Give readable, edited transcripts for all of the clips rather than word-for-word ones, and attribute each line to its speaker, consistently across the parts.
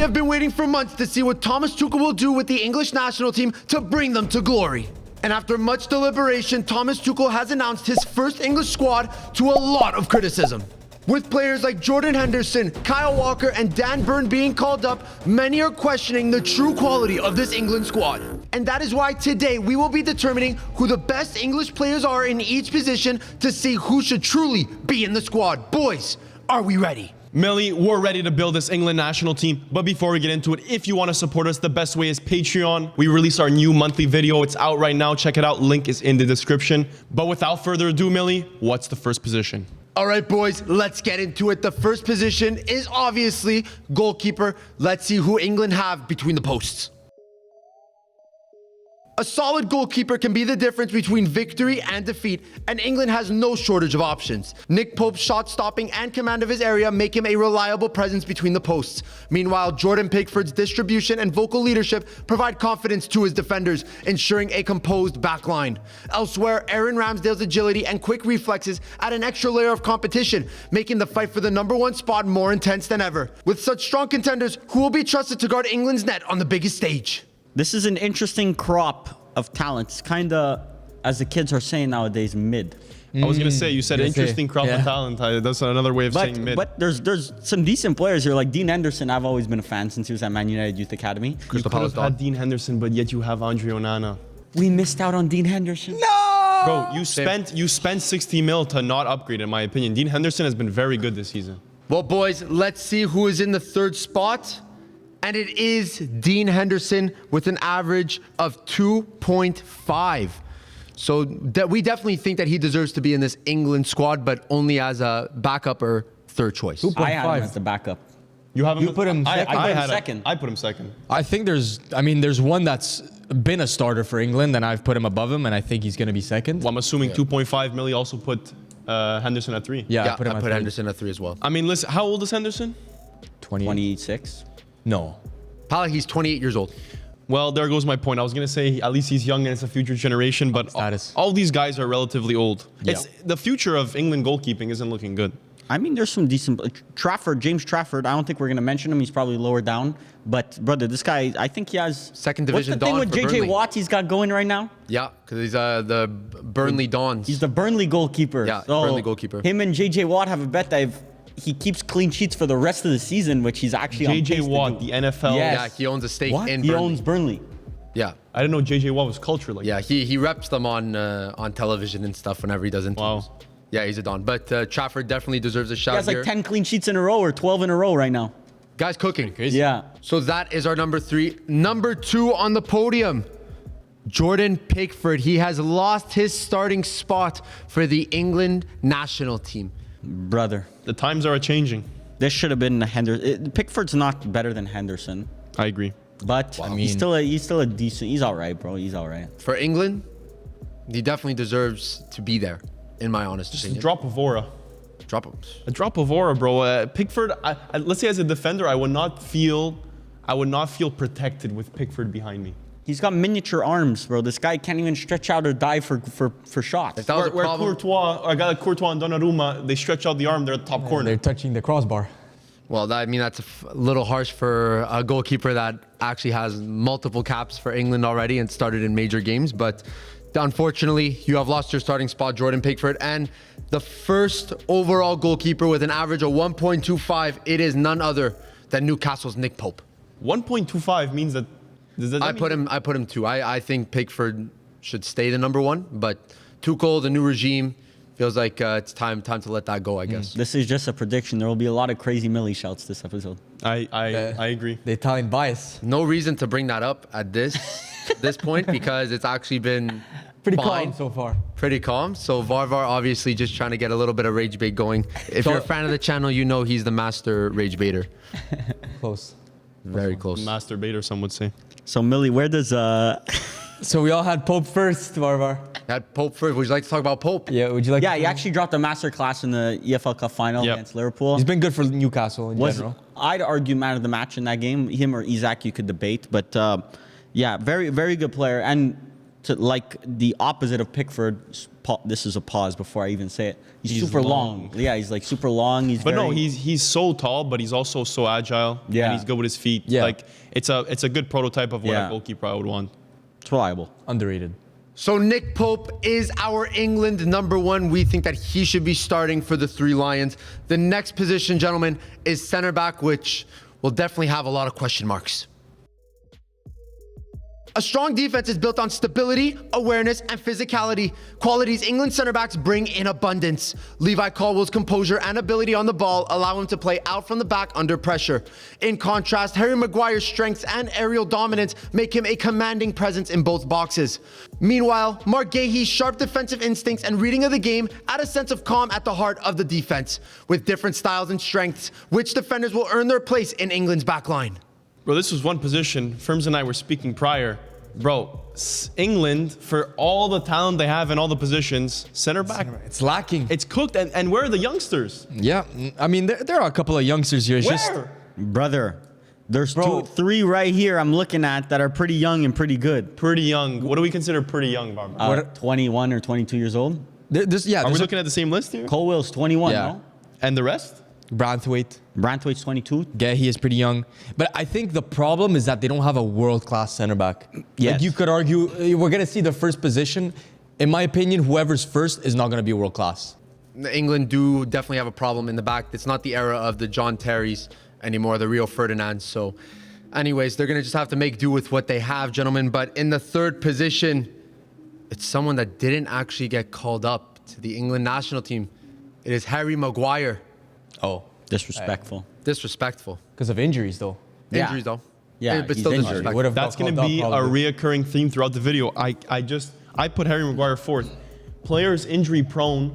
Speaker 1: have been waiting for months to see what Thomas Tuchel will do with the English national team to bring them to glory. And after much deliberation, Thomas Tuchel has announced his first English squad to a lot of criticism. With players like Jordan Henderson, Kyle Walker, and Dan Burn being called up, many are questioning the true quality of this England squad. And that is why today we will be determining who the best English players are in each position to see who should truly be in the squad. Boys, are we ready?
Speaker 2: Millie, we're ready to build this England national team. But before we get into it, if you want to support us, the best way is Patreon. We release our new monthly video. It's out right now. Check it out. Link is in the description. But without further ado, Millie, what's the first position?
Speaker 1: All right, boys, let's get into it. The first position is obviously goalkeeper. Let's see who England have between the posts. A solid goalkeeper can be the difference between victory and defeat, and England has no shortage of options. Nick Pope's shot stopping and command of his area make him a reliable presence between the posts. Meanwhile, Jordan Pickford's distribution and vocal leadership provide confidence to his defenders, ensuring a composed backline. Elsewhere, Aaron Ramsdale's agility and quick reflexes add an extra layer of competition, making the fight for the #1 spot more intense than ever. With such strong contenders, who will be trusted to guard England's net on the biggest stage?
Speaker 3: This is an interesting crop of talents, kind of, as the kids are saying nowadays, mid.
Speaker 2: I was going to say, you said interesting crop of talent. That's another way of saying mid.
Speaker 3: But there's some decent players here, like Dean Henderson. I've always been a fan since he was at Man United Youth Academy.
Speaker 2: You could have had Dean Henderson, but yet you have Andre Onana.
Speaker 3: We missed out on Dean Henderson.
Speaker 1: No!
Speaker 2: Bro, you spent 60 mil to not upgrade, in my opinion. Dean Henderson has been very good this season.
Speaker 1: Well, boys, let's see who is in the third spot. And it is Dean Henderson with an average of 2.5. So we definitely think that he deserves to be in this England squad, but only as a backup or third choice.
Speaker 3: I had him as the backup.
Speaker 2: You have him?
Speaker 4: You put him second?
Speaker 3: I put him second.
Speaker 2: I put him second.
Speaker 4: I think there's one that's been a starter for England, and I've put him above him, and I think he's going to be second.
Speaker 2: Well, I'm assuming 2.5 milli also put Henderson at 3.
Speaker 4: Yeah,
Speaker 1: Yeah,
Speaker 4: I put
Speaker 1: Henderson at 3 as well.
Speaker 2: I mean, listen, how old is Henderson?
Speaker 3: 26.
Speaker 4: No.
Speaker 1: Probably he's 28 years old.
Speaker 2: Well, there goes my point. I was going to say at least he's young and it's a future generation, but all these guys are relatively old.
Speaker 4: Yeah.
Speaker 2: The future of England goalkeeping isn't looking good.
Speaker 3: I mean, there's some decent... James Trafford, I don't think we're going to mention him. He's probably lower down. But, brother, this guy, I think he has...
Speaker 1: Second division
Speaker 3: Don. What's the thing with
Speaker 1: Burnley.
Speaker 3: JJ Watt he's got going right now?
Speaker 1: Yeah, because he's the Burnley Dons.
Speaker 3: He's the Burnley goalkeeper.
Speaker 1: Yeah,
Speaker 3: so
Speaker 1: Burnley goalkeeper.
Speaker 3: Him and JJ Watt have a bet that if he keeps clean sheets for the rest of the season, which he's actually on pace
Speaker 2: JJ
Speaker 3: to
Speaker 2: Watt,
Speaker 3: do.
Speaker 2: the NFL.
Speaker 3: Yes.
Speaker 1: Yeah, he owns a stake
Speaker 4: What?
Speaker 1: in
Speaker 3: He
Speaker 1: Burnley.
Speaker 3: owns Burnley.
Speaker 1: Yeah.
Speaker 2: I didn't know JJ Watt was culture like that.
Speaker 1: Yeah, he reps them on television and stuff whenever he does interviews.
Speaker 2: Wow.
Speaker 1: Yeah, he's a Don. But Trafford definitely deserves a
Speaker 3: He
Speaker 1: shout
Speaker 3: has like
Speaker 1: here.
Speaker 3: 10 clean sheets in a row or 12 in a row right now.
Speaker 1: Guys cooking.
Speaker 3: Yeah.
Speaker 1: So that is our number 3. Number 2 on the podium, Jordan Pickford. He has lost his starting spot for the England national team.
Speaker 3: Brother.
Speaker 2: The times are changing.
Speaker 3: This should have been Henderson. Pickford's not better than Henderson,
Speaker 2: I agree.
Speaker 3: but he's still a decent. He's all right, bro. He's all right.
Speaker 1: For England, he definitely deserves to be there, in my honest
Speaker 2: Just a
Speaker 1: opinion.
Speaker 2: drop of aura.
Speaker 1: Drop him.
Speaker 2: A drop of aura, bro. Pickford, let's say as a defender, I would not feel protected with Pickford behind me.
Speaker 3: He's got miniature arms, bro. This guy can't even stretch out or dive for shots.
Speaker 1: If that was a
Speaker 2: Where
Speaker 1: problem,
Speaker 2: Courtois, a guy like Courtois and Donnarumma, they stretch out the arm, they're at the top corner.
Speaker 4: They're touching the crossbar.
Speaker 1: well, that's a little harsh for a goalkeeper that actually has multiple caps for England already and started in major games. But unfortunately, you have lost your starting spot, Jordan Pickford. And the first overall goalkeeper with an average of 1.25, it is none other than Newcastle's Nick Pope.
Speaker 2: 1.25 means that...
Speaker 1: I put him 2. I think Pickford should stay the number 1, but Tuchel, the new regime, feels like it's time to let that go, I guess.
Speaker 3: This is just a prediction. There will be a lot of crazy Millie shouts this episode.
Speaker 2: I agree.
Speaker 4: The Italian bias.
Speaker 1: No reason to bring that up at this point because it's actually been
Speaker 4: Pretty
Speaker 1: fine.
Speaker 4: calm so far.
Speaker 1: Pretty calm. So Varvar obviously just trying to get a little bit of rage bait going. If you're a fan of the channel, you know he's the master rage baiter.
Speaker 4: Close.
Speaker 1: Very close.
Speaker 2: Masturbator, some would say.
Speaker 3: So Millie, where does
Speaker 4: So we all had Pope first, Varvar.
Speaker 1: Had Pope first. Would you like to talk about Pope?
Speaker 4: Yeah, would you like
Speaker 3: Yeah,
Speaker 4: to
Speaker 3: he actually dropped a masterclass in the EFL Cup final
Speaker 2: Yep.
Speaker 3: against Liverpool.
Speaker 4: He's been good for Newcastle in general.
Speaker 3: I'd argue man of the match in that game. Him or Isak, you could debate. But yeah, very, very good player. And to like the opposite of Pickford. This is a pause before I even say it. He's super long. Yeah, he's like super long.
Speaker 2: He's so tall, but he's also so agile.
Speaker 3: Yeah.
Speaker 2: And he's good with his feet.
Speaker 4: Yeah.
Speaker 2: Like it's a good prototype of what
Speaker 3: Yeah.
Speaker 2: a goalkeeper I would want.
Speaker 3: It's reliable.
Speaker 4: Underrated.
Speaker 1: So Nick Pope is our England number one. We think that he should be starting for the Three Lions. The next position, gentlemen, is center back, which will definitely have a lot of question marks. A strong defense is built on stability, awareness, and physicality, qualities England center backs bring in abundance. Levi Colwill's composure and ability on the ball allow him to play out from the back under pressure. In contrast, Harry Maguire's strengths and aerial dominance make him a commanding presence in both boxes. Meanwhile, Mark Gahey's sharp defensive instincts and reading of the game add a sense of calm at the heart of the defense. With different styles and strengths, which defenders will earn their place in England's backline?
Speaker 2: Bro, this was one position. Firms and I were speaking prior. Bro, England, for all the talent they have in all the positions, center back,
Speaker 4: It's lacking.
Speaker 2: it's cooked. And where are the youngsters?
Speaker 4: Yeah, I mean, there are a couple of youngsters here. It's just
Speaker 2: Where?
Speaker 3: Brother, there's three right here I'm looking at that are pretty young and pretty good.
Speaker 2: Pretty young. What do we consider pretty young, Barbara?
Speaker 3: 21 or 22 years old.
Speaker 4: yeah.
Speaker 2: Are we
Speaker 4: There's
Speaker 2: looking at the same list here?
Speaker 3: Colwill's 21,
Speaker 4: Yeah.
Speaker 3: no?
Speaker 2: And the rest?
Speaker 4: Branthwaite.
Speaker 3: Branthwaite's 22.
Speaker 4: Gahey is pretty young, but I think the problem is that they don't have a world-class center back.
Speaker 3: Yes.
Speaker 4: Like you could argue, we're gonna see the first position. In my opinion, whoever's first is not gonna be world-class.
Speaker 1: England do definitely have a problem in the back. It's not the era of the John Terrys anymore, the Rio Ferdinands. So anyways, they're going to just have to make do with what they have, gentlemen. But in the third position, it's someone that didn't actually get called up to the England national team. It is Harry Maguire.
Speaker 4: Oh,
Speaker 3: Disrespectful.
Speaker 1: Disrespectful.
Speaker 4: because of injuries though.
Speaker 3: Yeah.
Speaker 1: Injuries, though.
Speaker 3: Yeah,
Speaker 1: but
Speaker 3: he's
Speaker 1: still
Speaker 3: injured.
Speaker 1: disrespectful.
Speaker 4: Would have
Speaker 2: That's
Speaker 4: got
Speaker 2: going to
Speaker 4: called
Speaker 2: be
Speaker 4: up,
Speaker 2: a
Speaker 4: probably.
Speaker 2: reoccurring theme throughout the video. I put Harry Maguire fourth. Players injury prone.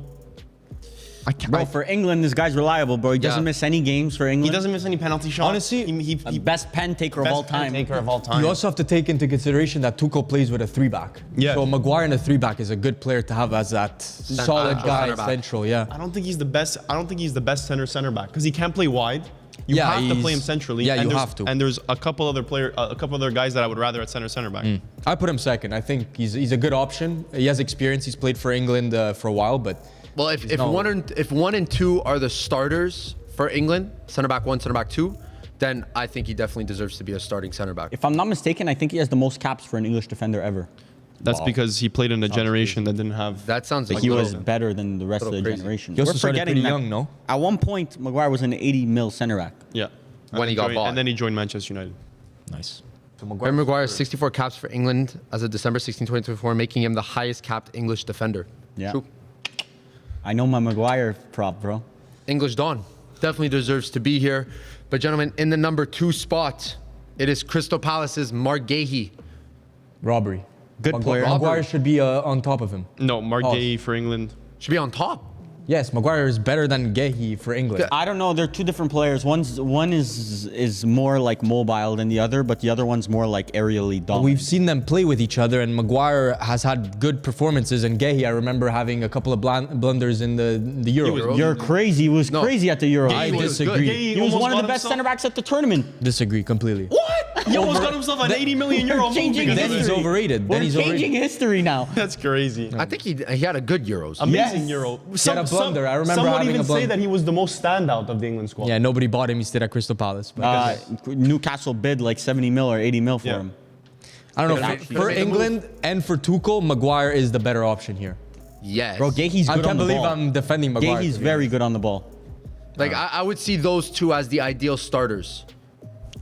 Speaker 3: Bro, for England, this guy's reliable, bro. He doesn't
Speaker 1: Yeah.
Speaker 3: miss any games for England.
Speaker 2: He doesn't miss any penalty shots.
Speaker 4: Honestly,
Speaker 2: he
Speaker 3: Best pen taker of all time.
Speaker 2: taker of all time.
Speaker 4: You also have to take into consideration that Tuchel plays with a three-back.
Speaker 2: Yeah.
Speaker 4: So Maguire in a three-back is a good player to have as that solid
Speaker 1: actual
Speaker 4: guy
Speaker 1: center back.
Speaker 4: central. Yeah.
Speaker 2: I don't think he's the best. I don't think he's the best center back because he can't play wide. You
Speaker 4: Yeah,
Speaker 2: have to
Speaker 4: he's-
Speaker 2: play him centrally.
Speaker 4: yeah,
Speaker 2: and
Speaker 4: you
Speaker 2: there's-
Speaker 4: have to.
Speaker 2: And there's a couple other guys that I would rather at center back.
Speaker 4: I put him second. I think he's a good option. He has experience. He's played for England for a while, but
Speaker 1: Well, if one and two are the starters for England, center back one, center back two, then I think he definitely deserves to be a starting center back.
Speaker 3: If I'm not mistaken, I think he has the most caps for an English defender ever.
Speaker 2: That's because he played in a generation that didn't have.
Speaker 1: That sounds
Speaker 3: But
Speaker 1: like
Speaker 3: he
Speaker 1: a
Speaker 3: was
Speaker 1: little-
Speaker 3: better than the rest of the
Speaker 1: Little crazy.
Speaker 3: generation.
Speaker 4: He also
Speaker 3: We're
Speaker 4: started
Speaker 3: forgetting
Speaker 4: pretty
Speaker 3: that
Speaker 4: young, no?
Speaker 3: At one point, Maguire was an 80 mil center back.
Speaker 2: Yeah.
Speaker 1: When he got bought.
Speaker 2: And then he joined Manchester United.
Speaker 4: nice. So
Speaker 1: Harry Maguire has 64 caps for England as of December 16, 2024, making him the highest capped English defender.
Speaker 3: Yeah.
Speaker 1: True.
Speaker 3: I know my Maguire prop, bro.
Speaker 1: English Dawn definitely deserves to be here. But gentlemen, in the number 2 spot, it is Crystal Palace's Mark Gahey.
Speaker 4: Robbery.
Speaker 3: Good player.
Speaker 4: Maguire should be on top of him.
Speaker 2: No, Mark
Speaker 4: Oh.
Speaker 2: Gahey for England.
Speaker 1: Should be on top.
Speaker 4: Yes, Maguire is better than Gahey for England.
Speaker 3: I don't know. They're two different players. One is more like mobile than the other, but the other one's more like aerially dominant.
Speaker 4: We've seen them play with each other, and Maguire has had good performances. And Gahey, I remember having a couple of blunders in the Euro.
Speaker 3: You're crazy. He was crazy at the Euro.
Speaker 4: I
Speaker 1: was
Speaker 4: disagree.
Speaker 1: good.
Speaker 3: He was one of the best center backs at the tournament.
Speaker 4: Disagree completely.
Speaker 2: What? He almost got himself an 80 million euro move
Speaker 3: Changing
Speaker 2: because
Speaker 4: Then
Speaker 2: of
Speaker 4: he's
Speaker 3: history.
Speaker 2: it.
Speaker 4: overrated.
Speaker 3: We're
Speaker 4: Then he's
Speaker 3: changing history now.
Speaker 2: That's crazy.
Speaker 1: I think he had a good Euros.
Speaker 2: Amazing
Speaker 3: Yes.
Speaker 2: Euro.
Speaker 4: had a blunder. I remember
Speaker 2: Some would
Speaker 4: having
Speaker 2: even
Speaker 4: a
Speaker 2: say
Speaker 4: blunder.
Speaker 2: that he was the most standout of the England squad.
Speaker 4: Yeah, nobody bought him. He stayed at Crystal Palace. But
Speaker 3: Newcastle bid like 70 mil or 80 mil for
Speaker 2: Yeah.
Speaker 3: him.
Speaker 4: I don't know.
Speaker 1: Actually,
Speaker 4: For
Speaker 1: made the
Speaker 4: England and for Tuchel, Maguire is the better option here.
Speaker 1: Yes.
Speaker 3: Bro, Gahey's
Speaker 4: I
Speaker 3: good on
Speaker 4: can't
Speaker 3: the
Speaker 4: believe
Speaker 3: ball.
Speaker 4: I'm defending Maguire.
Speaker 3: Gahey's
Speaker 4: to be
Speaker 3: very
Speaker 4: honest.
Speaker 3: good on the ball.
Speaker 1: Like, I would see those two as the ideal starters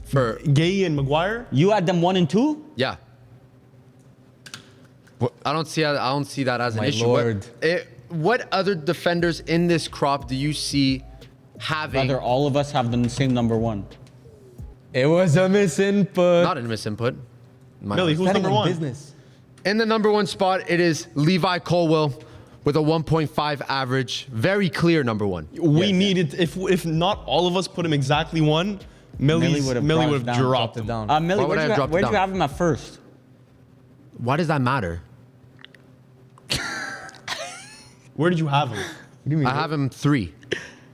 Speaker 1: for,
Speaker 2: Gahey and Maguire.
Speaker 3: You had them 1 and 2?
Speaker 1: yeah. I don't see that as an
Speaker 4: My
Speaker 1: issue.
Speaker 4: lord.
Speaker 1: What other defenders in this crop do you see having
Speaker 3: Rather, all of us have the same number 1.
Speaker 4: It was a misinput.
Speaker 1: not in misinput?
Speaker 2: Millie, who's number one?
Speaker 4: Business.
Speaker 1: In the number 1 spot, it is Levi Colwill with a 1.5 average. Very clear number 1.
Speaker 2: We needed, if not all of us put him exactly one, Millie would have dropped
Speaker 4: Dropped it
Speaker 2: him.
Speaker 4: down.
Speaker 3: Millie,
Speaker 1: Why would I have dropped it
Speaker 3: where'd you
Speaker 1: down?
Speaker 3: have him at first?
Speaker 1: Why does that matter?
Speaker 2: Where did you have him?
Speaker 4: What do you mean?
Speaker 1: I have him 3.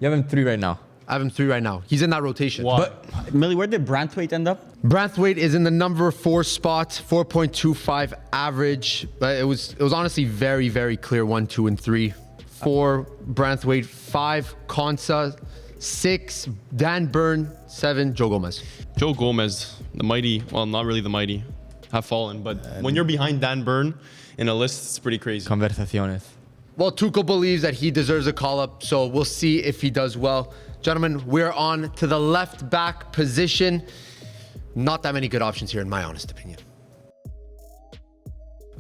Speaker 4: You have him 3 right now.
Speaker 1: I have him 3 right now. He's in that rotation.
Speaker 2: Why?
Speaker 1: But
Speaker 3: Millie, where did Branthwaite end up?
Speaker 1: Branthwaite is in the number 4 spot, 4.25 average. But it was honestly very, very clear 1, 2, and 3. 4 Branthwaite, 5 Konsa, 6 Dan Burn, 7 Joe Gomez.
Speaker 2: Joe Gomez, the mighty, well, not really the mighty, have fallen. But when you're behind Dan Burn in a list, it's pretty crazy.
Speaker 4: Conversaciones.
Speaker 1: Well, Tuchel believes that he deserves a call-up, so we'll see if he does well. Gentlemen, we're on to the left back position. Not that many good options here, in my honest opinion.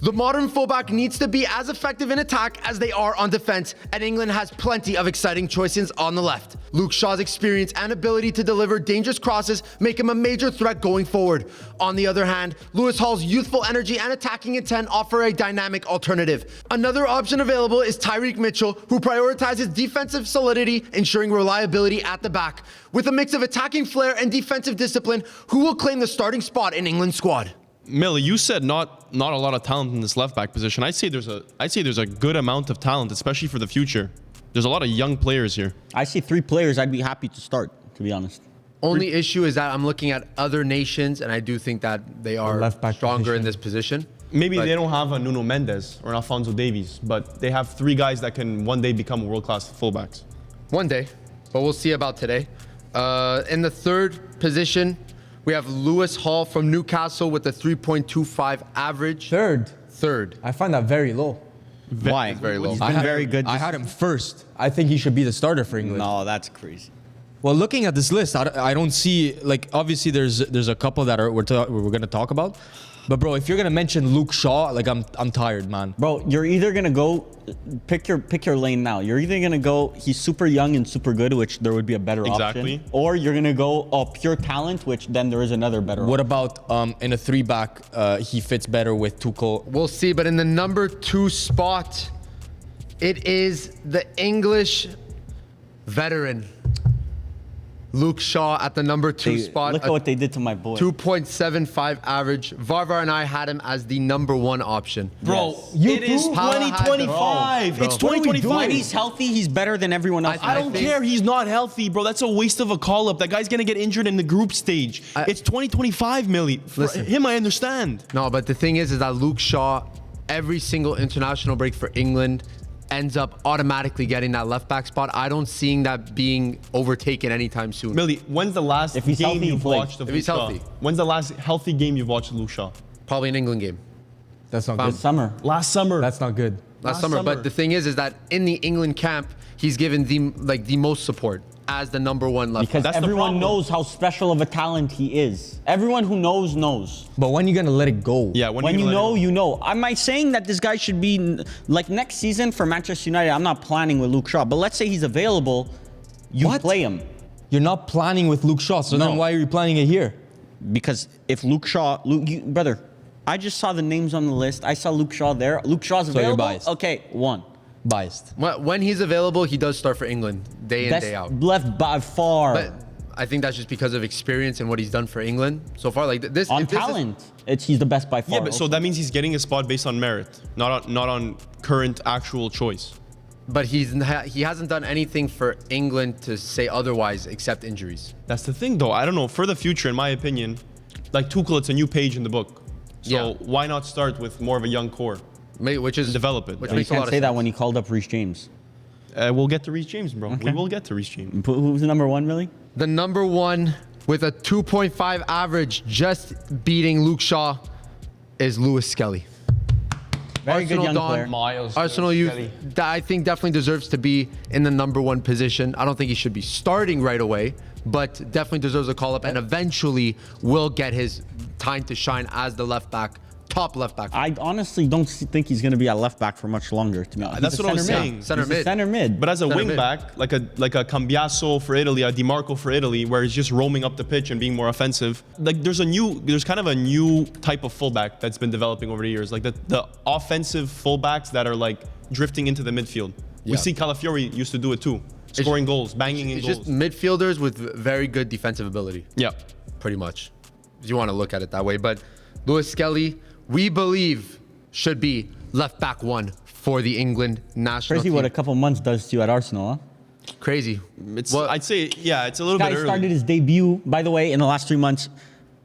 Speaker 1: The modern fullback needs to be as effective in attack as they are on defense, and England has plenty of exciting choices on the left. Luke Shaw's experience and ability to deliver dangerous crosses make him a major threat going forward. On the other hand, Lewis Hall's youthful energy and attacking intent offer a dynamic alternative. Another option available is Tyreek Mitchell, who prioritizes defensive solidity, ensuring reliability at the back. With a mix of attacking flair and defensive discipline, who will claim the starting spot in England's squad?
Speaker 2: Millie, you said not a lot of talent in this left back position. I'd say there's a good amount of talent, especially for the future. There's a lot of young players here.
Speaker 3: I see 3 players I'd be happy to start, to be honest.
Speaker 1: Only issue is that I'm looking at other nations, and I do think that they are
Speaker 4: left back
Speaker 1: stronger in
Speaker 4: position.
Speaker 1: this position.
Speaker 2: Maybe
Speaker 1: But-
Speaker 2: they don't have a Nuno Mendes or an Alfonso Davies, but they have 3 guys that can one day become world-class fullbacks.
Speaker 1: One day, but we'll see about today. In the third position, we have Lewis Hall from Newcastle with a 3.25 average. Third.
Speaker 4: I find that very low.
Speaker 3: Why?
Speaker 1: very low.
Speaker 3: He's been very good.
Speaker 4: I had him first. I think he should be the starter for England.
Speaker 3: No, that's crazy.
Speaker 4: Well, looking at this list, I don't see, like, obviously there's a couple that we're going to talk about. But bro, if you're going to mention Luke Shaw, like, I'm tired, man.
Speaker 3: Bro, you're either gonna go pick your lane now. You're either gonna go he's super young and super good, which there would be a better
Speaker 2: Exactly.
Speaker 3: option, or you're gonna go pure talent, which then there is another better.
Speaker 4: What
Speaker 3: option.
Speaker 4: about in a 3-back, he fits better with Tuchel?
Speaker 1: We'll see, but in the number 2 spot, it is the English veteran, Luke Shaw at the number 2 spot.
Speaker 3: Look at what they did to my boy.
Speaker 1: 2.75 average. Varvar and I had him as the number 1 option.
Speaker 2: Bro,
Speaker 3: Yes.
Speaker 2: it is
Speaker 1: How high
Speaker 2: 2025.
Speaker 1: the-
Speaker 2: It's
Speaker 1: Bro.
Speaker 3: When
Speaker 2: 2025.
Speaker 3: he's healthy, he's better than everyone else.
Speaker 2: I don't
Speaker 1: think-
Speaker 2: care. He's not healthy, bro. That's a waste of a call-up. That guy's gonna get injured in the group stage. It's 2025, Millie. For
Speaker 1: Listen.
Speaker 2: him, I understand.
Speaker 1: No, but the thing is that Luke Shaw, every single international break for England, ends up automatically getting that left back spot. I don't seeing that being overtaken anytime soon.
Speaker 2: Millie, when's the last
Speaker 3: If he's
Speaker 2: game
Speaker 3: healthy, he
Speaker 2: you've
Speaker 3: plays.
Speaker 2: watched of
Speaker 1: If
Speaker 2: Luke
Speaker 1: he's
Speaker 2: Shaw?
Speaker 1: healthy.
Speaker 2: When's the last healthy game you've watched of Luke Shaw?
Speaker 1: Probably an England game
Speaker 4: That's not
Speaker 3: This
Speaker 4: good.
Speaker 3: summer.
Speaker 2: Last summer.
Speaker 4: That's not good.
Speaker 1: last summer. But the thing is that in the England camp, he's given the most support as the number 1 left
Speaker 3: Because
Speaker 1: back.
Speaker 2: That's the
Speaker 3: everyone
Speaker 2: problem.
Speaker 3: knows how special of a talent he is. Everyone who knows.
Speaker 4: But when you going to let it go?
Speaker 2: Yeah,
Speaker 3: When you know, you know. Am I saying that this guy should be like next season for Manchester United? I'm not planning with Luke Shaw, but let's say he's available, you
Speaker 4: What?
Speaker 3: play him.
Speaker 4: You're not planning with Luke Shaw, so
Speaker 3: No.
Speaker 4: then why are you planning it here?
Speaker 3: Because if Luke Shaw, brother, I just saw the names on the list. I saw Luke Shaw there. Luke Shaw's
Speaker 4: So you're
Speaker 3: available.
Speaker 4: biased.
Speaker 3: Okay, 1.
Speaker 4: Biased.
Speaker 1: When he's available, he does start for England day in,
Speaker 3: Best
Speaker 1: day out.
Speaker 3: left by far.
Speaker 1: But I think that's just because of experience and what he's done for England so far. Like this,
Speaker 3: on
Speaker 1: if this is-
Speaker 3: talent, he's the best by far.
Speaker 2: Yeah, but so that means he's getting a spot based on merit, not on current actual choice.
Speaker 1: but he hasn't done anything for England to say otherwise except injuries.
Speaker 2: That's the thing, though. I don't know. For the future, in my opinion, like Tuchel, it's a new page in the book. So
Speaker 1: Yeah.
Speaker 2: why not start with more of a young core?
Speaker 1: Which is
Speaker 2: Develop it.
Speaker 1: Which
Speaker 3: But you
Speaker 1: makes a lot
Speaker 3: can't
Speaker 1: of
Speaker 3: say that
Speaker 1: sense.
Speaker 3: when he called up Reece James.
Speaker 2: We'll get to Reece James, bro.
Speaker 3: Okay.
Speaker 2: We will get to Reece James.
Speaker 3: Who's the number 1, Millie?
Speaker 1: The number 1 with a 2.5 average, just beating Luke Shaw, is Lewis Skelly.
Speaker 3: Very good young
Speaker 1: Don,
Speaker 3: player.
Speaker 2: Miles.
Speaker 1: Arsenal youth, that I think definitely deserves to be in the number 1 position. I don't think he should be starting right away, but definitely deserves a call up and eventually will get his time to shine as the left back, top left back.
Speaker 3: I honestly don't think he's going to be at left back for much longer. To me,
Speaker 2: that's what I was saying.
Speaker 1: Center
Speaker 3: He's a
Speaker 1: mid.
Speaker 3: center mid.
Speaker 2: But as a
Speaker 1: Center
Speaker 2: wing
Speaker 1: mid.
Speaker 2: back, like a Cambiaso for Italy, a Di Marco for Italy, where he's just roaming up the pitch and being more offensive. Like there's kind of a new type of fullback that's been developing over the years. Like the offensive fullbacks that are like drifting into the midfield.
Speaker 1: Yeah.
Speaker 2: We see Calafiori used to do it too, scoring goals, banging in
Speaker 1: It's
Speaker 2: goals.
Speaker 1: just midfielders with very good defensive ability,
Speaker 2: Yeah.
Speaker 1: pretty much, if you want to look at it that way. But Lewis Skelly, we believe, should be left back 1 for the England national
Speaker 3: Crazy
Speaker 1: team.
Speaker 3: what a couple months does to you at Arsenal, huh?
Speaker 1: Crazy.
Speaker 2: It's
Speaker 1: Well,
Speaker 2: I'd say it's a little
Speaker 3: Guy
Speaker 2: bit early.
Speaker 3: started his debut, by the way, in the last 3 months.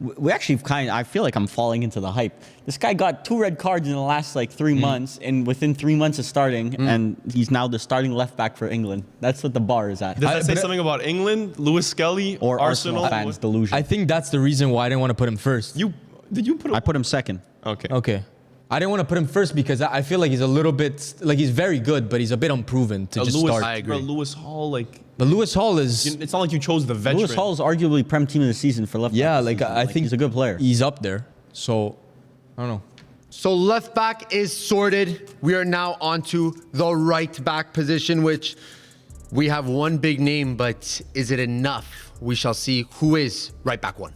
Speaker 3: We actually I feel like I'm falling into the hype. This guy got 2 red cards in the last like 3 months, and within 3 months of starting, and he's now the starting left back for England. That's what the bar is at.
Speaker 2: Does that say
Speaker 4: but-
Speaker 2: something about England, Lewis Skelly,
Speaker 3: Or Arsenal fans' delusion.
Speaker 4: I think that's the reason why I didn't want to put him first.
Speaker 2: Did you put him?
Speaker 3: I put him second.
Speaker 2: Okay.
Speaker 4: Okay. I didn't want to put him first because I feel like he's a little bit, like he's very good, but he's a bit unproven to just
Speaker 2: Lewis,
Speaker 4: start.
Speaker 1: I agree.
Speaker 2: Bro, Lewis Hall, like,
Speaker 4: But Lewis Hall is,
Speaker 2: it's not like you chose the veteran.
Speaker 3: Lewis Hall is arguably Prem Team of the Season for left back.
Speaker 4: yeah,
Speaker 3: this
Speaker 4: like
Speaker 3: season.
Speaker 4: I think
Speaker 3: he's a good player.
Speaker 4: He's up there. So, I don't know.
Speaker 1: So left back is sorted. We are now onto the right back position, which we have one big name, but is it enough? We shall see who is right back one.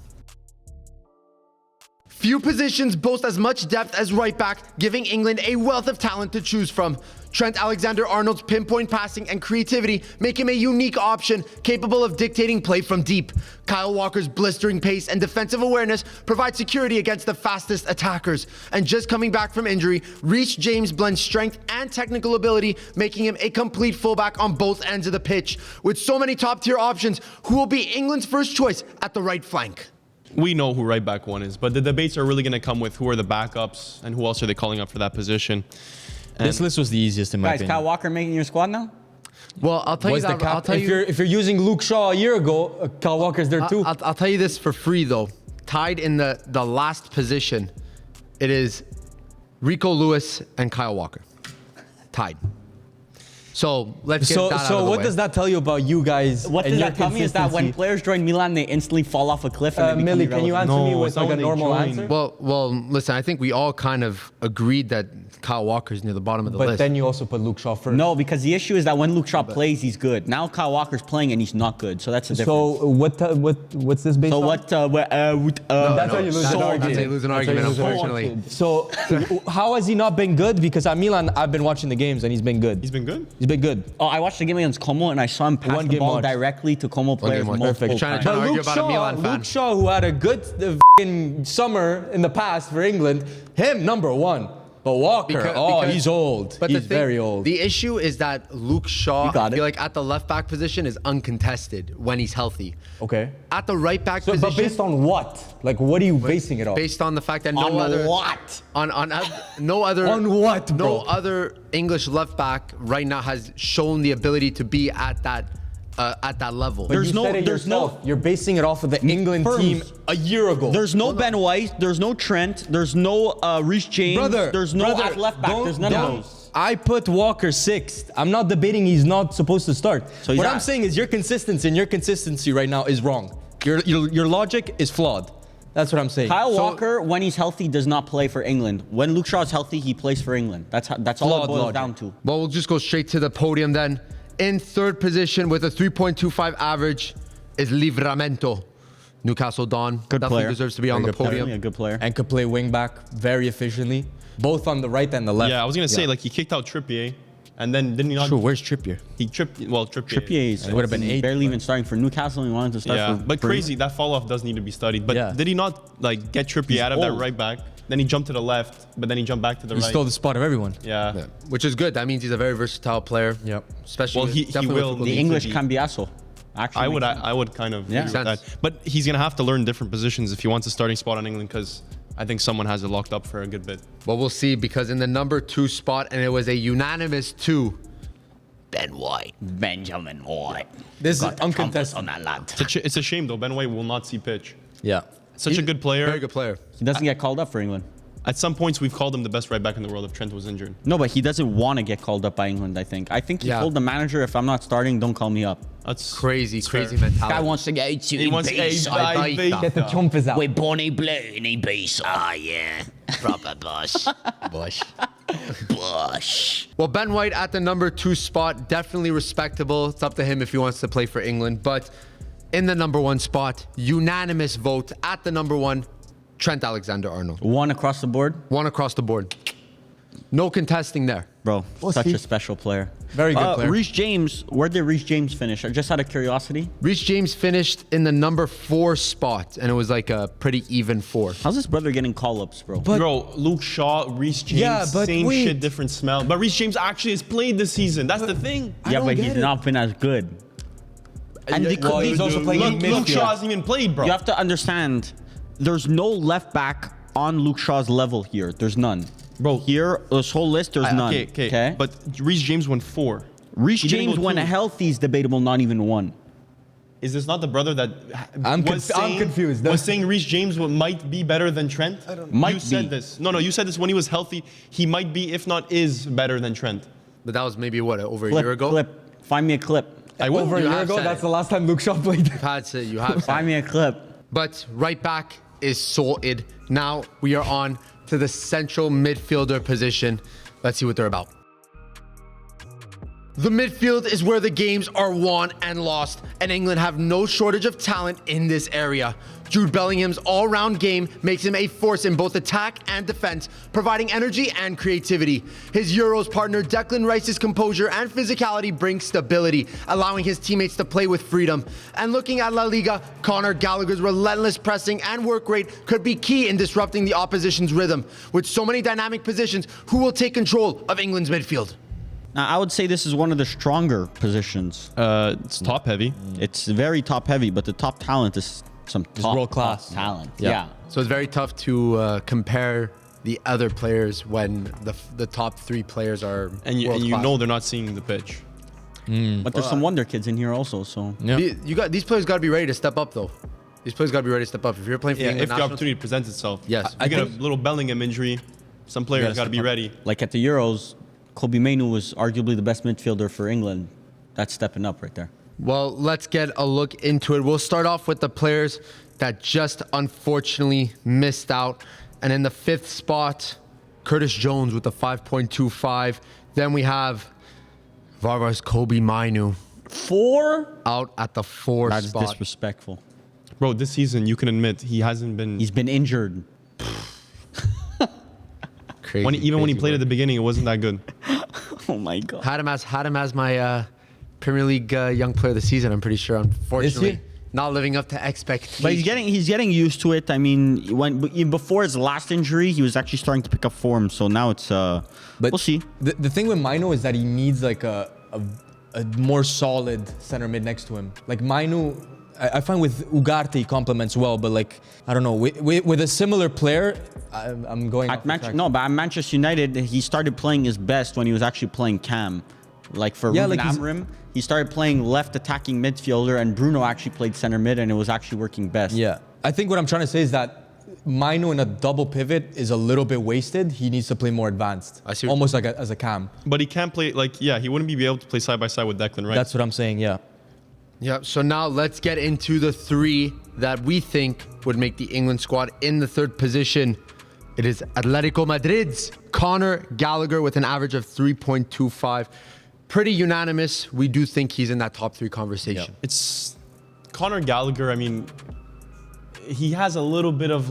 Speaker 1: Few positions boast as much depth as right back, giving England a wealth of talent to choose from. Trent Alexander-Arnold's pinpoint passing and creativity make him a unique option, capable of dictating play from deep. Kyle Walker's blistering pace and defensive awareness provide security against the fastest attackers. And just coming back from injury, Reece James blends strength and technical ability, making him a complete fullback on both ends of the pitch. With so many top-tier options, who will be England's first choice at the right flank?
Speaker 2: We know who right back one is, but the debates are really going to come with who are the backups and who else are they calling up for that position. And
Speaker 4: This list was the easiest in my
Speaker 3: Guys,
Speaker 4: opinion.
Speaker 3: Kyle Walker making your squad now?
Speaker 1: Well, I'll tell you
Speaker 4: Was the
Speaker 1: that. I'll
Speaker 4: cap-
Speaker 1: tell
Speaker 4: if you're using Luke Shaw a year ago, Kyle Walker's there too.
Speaker 1: I'll tell you this for free though. Tied in the last position, it is Rico Lewis and Kyle Walker. Tied. So let's get that out of
Speaker 4: So
Speaker 1: the
Speaker 4: what
Speaker 1: way.
Speaker 4: does that tell you about you guys?
Speaker 3: What
Speaker 4: and
Speaker 3: does
Speaker 4: your
Speaker 3: that tell me is that when
Speaker 4: consistency?
Speaker 3: players join Milan, they instantly fall off a cliff and they become
Speaker 4: Millie, can you
Speaker 3: irrelevant.
Speaker 4: answer me
Speaker 2: No,
Speaker 4: with
Speaker 2: it's not
Speaker 4: like a
Speaker 2: when they
Speaker 4: normal
Speaker 2: join.
Speaker 4: answer?
Speaker 1: Well, listen, I think we all kind of agreed that Kyle Walker's near the bottom of the
Speaker 4: But
Speaker 1: list.
Speaker 4: then you also put Luke Shaw first.
Speaker 3: No, because the issue is that when Luke Shaw plays, he's good. Now Kyle Walker's playing and he's not good, so that's the difference.
Speaker 4: So what's this based
Speaker 3: So
Speaker 4: on?
Speaker 3: that's
Speaker 4: That's how you lose
Speaker 1: that's
Speaker 4: an
Speaker 1: how
Speaker 4: argument.
Speaker 1: you lose an
Speaker 4: That's how you
Speaker 1: argument,
Speaker 4: lose an
Speaker 1: unfortunately.
Speaker 4: argument. So how has he not been good? Because at Milan, I've been watching the games and he's been good.
Speaker 2: he's been good.
Speaker 4: He's been good.
Speaker 3: Oh, I watched the game against Como and I saw him pass
Speaker 4: One
Speaker 3: the
Speaker 4: game
Speaker 3: ball
Speaker 4: watch.
Speaker 3: directly to Como players
Speaker 1: watch.
Speaker 3: multiple
Speaker 1: Perfect. Trying
Speaker 3: times.
Speaker 1: to
Speaker 4: But
Speaker 1: argue
Speaker 4: Luke
Speaker 1: about a Milan fan.
Speaker 4: Luke Shaw, who had a good fucking summer in the past for England, him number one. But Walker,
Speaker 1: Because-
Speaker 4: he's old.
Speaker 1: But
Speaker 4: He's
Speaker 1: the thing,
Speaker 4: very old.
Speaker 1: The issue is that Luke Shaw,
Speaker 3: You got
Speaker 1: I feel
Speaker 3: it.
Speaker 1: like at the left back position is uncontested when he's healthy.
Speaker 4: Okay.
Speaker 1: At the right back
Speaker 4: So,
Speaker 1: position,
Speaker 4: but based on what? Like, what are you basing it on?
Speaker 1: based on the fact that no
Speaker 3: On
Speaker 1: other
Speaker 3: what?
Speaker 1: on no other
Speaker 4: On what,
Speaker 1: no
Speaker 4: bro?
Speaker 1: other English left back right now has shown the ability to be at that level.
Speaker 4: But
Speaker 3: There's
Speaker 4: you
Speaker 3: no-
Speaker 4: said it
Speaker 3: there's
Speaker 4: yourself.
Speaker 3: no-
Speaker 4: You're basing it off of the England
Speaker 3: Firms.
Speaker 4: team a year ago.
Speaker 3: There's no Ben White, there's no Trent, there's no Reece James, there's no at left back, there's none of those.
Speaker 4: I put Walker sixth. I'm not debating he's not supposed to start.
Speaker 3: So he's
Speaker 4: what
Speaker 3: not.
Speaker 4: I'm saying is your consistency right now is wrong. Your logic is flawed. That's what I'm saying.
Speaker 3: Kyle
Speaker 4: So-
Speaker 3: Walker, when he's healthy, does not play for England. When Luke Shaw's healthy, he plays for England. That's all it
Speaker 4: Flawed
Speaker 3: boils
Speaker 4: logic.
Speaker 3: down to.
Speaker 1: Well, we'll just go straight to the podium then. In third position with a 3.25 average is Livramento. Newcastle Don.
Speaker 3: Good
Speaker 1: Definitely
Speaker 3: player.
Speaker 1: deserves to be on the
Speaker 3: Very good player.
Speaker 1: podium.
Speaker 3: Definitely a good player.
Speaker 4: and could play wing back very efficiently, both on the right and the left.
Speaker 2: Yeah, I was gonna say like he kicked out Trippier, and then didn't he not?
Speaker 4: Sure, where's Trippier?
Speaker 2: Trippier.
Speaker 3: Trippier is
Speaker 4: It would've been eight,
Speaker 3: barely even starting for Newcastle. He wanted to start
Speaker 2: Yeah,
Speaker 3: for
Speaker 2: but
Speaker 3: for
Speaker 2: crazy. That fall off does need to be studied. But
Speaker 4: Yeah.
Speaker 2: did he not like get Trippier
Speaker 3: He's
Speaker 2: out of that
Speaker 3: old.
Speaker 2: right back? Then he jumped to the left, but then he jumped back to the
Speaker 4: He
Speaker 2: right.
Speaker 4: stole the spot of everyone.
Speaker 2: Yeah.
Speaker 1: Yeah, which is good. That means he's a very versatile player.
Speaker 4: Yep.
Speaker 1: Especially
Speaker 2: Well, he
Speaker 1: definitely
Speaker 2: will
Speaker 1: with
Speaker 3: the
Speaker 2: need to
Speaker 3: English
Speaker 2: be-
Speaker 3: Cambiasso. Actually,
Speaker 2: I would kind of
Speaker 3: Yeah.
Speaker 2: agree with that.
Speaker 1: Sense.
Speaker 2: But he's gonna have to learn different positions if he wants a starting spot on England, because I think someone has it locked up for a good bit.
Speaker 1: Well, we'll see, because in the number 2 spot, and it was a unanimous 2, Ben White.
Speaker 3: Benjamin White.
Speaker 4: This is
Speaker 3: Got the
Speaker 4: uncontested.
Speaker 3: trumpets on that lad.
Speaker 2: It's a shame though. Ben White will not see pitch.
Speaker 4: Yeah.
Speaker 2: Such a good player.
Speaker 1: Very good player.
Speaker 3: He doesn't get called up for England.
Speaker 2: At some points, we've called him the best right back in the world if Trent was injured.
Speaker 3: No, but he doesn't want to get called up by England. I think he
Speaker 1: Yeah.
Speaker 3: told the manager, if I'm not starting, don't call me up.
Speaker 2: That's
Speaker 1: Crazy
Speaker 2: fair.
Speaker 1: mentality.
Speaker 3: Guy wants to get to
Speaker 2: He wants
Speaker 1: Ibiza.
Speaker 4: Get the chompers out.
Speaker 3: We're Bonnie Blue in Ibiza. Oh, yeah. Proper boss.
Speaker 1: Bush.
Speaker 3: Bush.
Speaker 1: Well, Ben White at the number 2 spot, definitely respectable. It's up to him if he wants to play for England. But in the number 1 spot, unanimous vote at the number 1, Trent Alexander-Arnold.
Speaker 3: One across the board.
Speaker 1: One across the board. No contesting there.
Speaker 3: Bro,
Speaker 4: We'll
Speaker 3: such
Speaker 4: see.
Speaker 3: a special player.
Speaker 4: Very good player.
Speaker 3: Reece James, where did Reece James finish? Just out of curiosity.
Speaker 1: Reece James finished in the number 4 spot, and it was like a pretty even 4.
Speaker 3: How's this brother getting call-ups, bro?
Speaker 2: Bro, Luke Shaw, Reece James,
Speaker 4: Yeah, but
Speaker 2: same
Speaker 4: wait.
Speaker 2: shit, different smell. But Reece James actually has played this season. That's the thing.
Speaker 3: yeah,
Speaker 4: don't
Speaker 3: but
Speaker 4: get
Speaker 3: he's
Speaker 4: it.
Speaker 3: not been as good. And
Speaker 4: Well, he's also playing in
Speaker 2: Luke
Speaker 4: midfield.
Speaker 2: Shaw hasn't even played, bro.
Speaker 3: You have to understand, there's no left back on Luke Shaw's level here. There's none.
Speaker 2: Bro.
Speaker 3: Here, this whole list, there's none.
Speaker 2: Okay. But Reece James won 4.
Speaker 3: Reece
Speaker 2: He didn't
Speaker 3: James,
Speaker 2: go
Speaker 3: when
Speaker 2: 2.
Speaker 3: healthy, is debatable, not even 1.
Speaker 2: Is this not the brother that
Speaker 4: I'm
Speaker 2: was
Speaker 4: confused.
Speaker 2: Was saying Reece James might be better than Trent?
Speaker 3: Might
Speaker 2: You said
Speaker 3: be.
Speaker 2: this. No, you said this when he was healthy. He might be, if not is, better than Trent.
Speaker 1: But that was maybe what, over a year ago?
Speaker 3: Clip. Find me a clip.
Speaker 2: I will.
Speaker 4: Over a
Speaker 1: You
Speaker 4: year
Speaker 1: have
Speaker 4: ago,
Speaker 1: said
Speaker 4: that's
Speaker 1: it.
Speaker 4: the last time Luke Shaw played.
Speaker 1: You have
Speaker 3: Find me a clip.
Speaker 1: But right back is sorted. Now we are on to the central midfielder position. Let's see what they're about. The midfield is where the games are won and lost, and England have no shortage of talent in this area. Jude Bellingham's all-round game makes him a force in both attack and defense, providing energy and creativity. His Euros partner Declan Rice's composure and physicality bring stability, allowing his teammates to play with freedom. And looking at La Liga, Conor Gallagher's relentless pressing and work rate could be key in disrupting the opposition's rhythm. With so many dynamic positions, who will take control of England's midfield?
Speaker 3: Now, I would say this is one of the stronger positions.
Speaker 2: It's top heavy.
Speaker 3: It's very top heavy, but the top talent is some top
Speaker 4: world class.
Speaker 3: talent.
Speaker 4: Yeah.
Speaker 3: Yeah.
Speaker 1: So it's very tough to compare the other players when the top 3 players are
Speaker 2: And you
Speaker 1: world-class.
Speaker 2: know they're not seeing the pitch.
Speaker 3: But there's some wonder kids in here also. So
Speaker 1: These players got to be ready to step up, though. These players got to be ready to step up. If you're playing for
Speaker 2: Yeah,
Speaker 1: the England
Speaker 2: if the
Speaker 1: national
Speaker 2: opportunity presents itself.
Speaker 1: Yes.
Speaker 2: You get a little Bellingham injury. Some players got to be ready.
Speaker 3: like at the Euros, Kobe Mainoo was arguably the best midfielder for England. That's stepping up right there.
Speaker 1: Well, let's get a look into it. We'll start off with the players that just unfortunately missed out. And in the 5th spot, Curtis Jones with the 5.25. Then we have Varvar's Kobe Mainoo
Speaker 3: 4?
Speaker 1: out at the 4
Speaker 3: That's
Speaker 1: spot.
Speaker 3: disrespectful.
Speaker 2: Bro, this season, you can admit, he hasn't been...
Speaker 3: He's been injured.
Speaker 1: Crazy,
Speaker 2: when he
Speaker 1: crazy
Speaker 2: played at
Speaker 1: work.
Speaker 2: the beginning, it wasn't that good.
Speaker 3: Oh my God.
Speaker 1: Had him as my Premier League Young Player of the Season, I'm pretty sure. Unfortunately,
Speaker 4: he?
Speaker 1: not living up to expectations.
Speaker 3: But he's getting used to it. I mean, before his last injury, he was actually starting to pick up form. So now it's we'll see.
Speaker 4: The thing with Mainoo is that he needs like a more solid center mid next to him. Like Mainoo, I find with Ugarte he complements well, but like I don't know with a similar player, I'm going.
Speaker 3: But at Manchester United, he started playing his best when he was actually playing cam. Like for Ruben
Speaker 4: like
Speaker 3: Amorim, he started playing left attacking midfielder, and Bruno actually played center mid, and it was actually working best.
Speaker 4: Yeah, I think what I'm trying to say is that Mainoo in a double pivot is a little bit wasted. He needs to play more advanced.
Speaker 1: I see.
Speaker 4: Almost like as a cam.
Speaker 2: But he can't play, he wouldn't be able to play side by side with Declan, right?
Speaker 4: That's what I'm saying. Yeah.
Speaker 1: Yeah, so now let's get into the 3 that we think would make the England squad. In the 3rd position, it is Atletico Madrid's Conor Gallagher with an average of 3.25. Pretty unanimous. We do think he's in that top 3 conversation.
Speaker 2: It's Conor Gallagher. I mean, he has a little bit of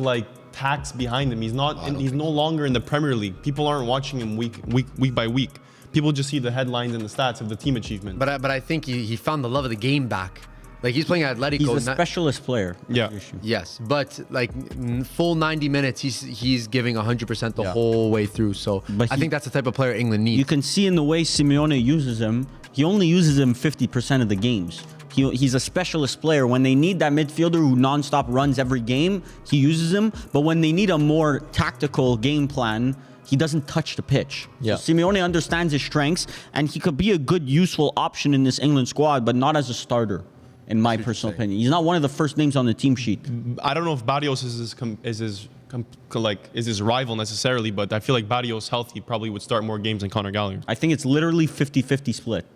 Speaker 2: tax behind him. He's no longer in the Premier League. People aren't watching him week by week. People just see the headlines and the stats of the team achievement.
Speaker 1: But I think he found the love of the game back. Like he's playing at Atletico.
Speaker 3: He's a specialist player.
Speaker 2: Yeah.
Speaker 1: Yes, but full 90 minutes, he's giving 100% the whole way through. So
Speaker 3: But
Speaker 1: I think that's the type of player England
Speaker 3: You
Speaker 1: needs.
Speaker 3: can see in the way Simeone uses him, he only uses him 50% of the games. He's a specialist player. When they need that midfielder who nonstop runs every game, he uses him. But when they need a more tactical game plan, he doesn't touch the pitch.
Speaker 4: Yeah.
Speaker 3: So Simeone understands his strengths, and he could be a good, useful option in this England squad, but not as a starter, in my personal opinion. He's not one of the first names on the team sheet.
Speaker 2: I don't know if Barrios is his rival necessarily, but I feel like Barrios healthy probably would start more games than Conor Gallagher.
Speaker 3: I think it's literally 50-50 split.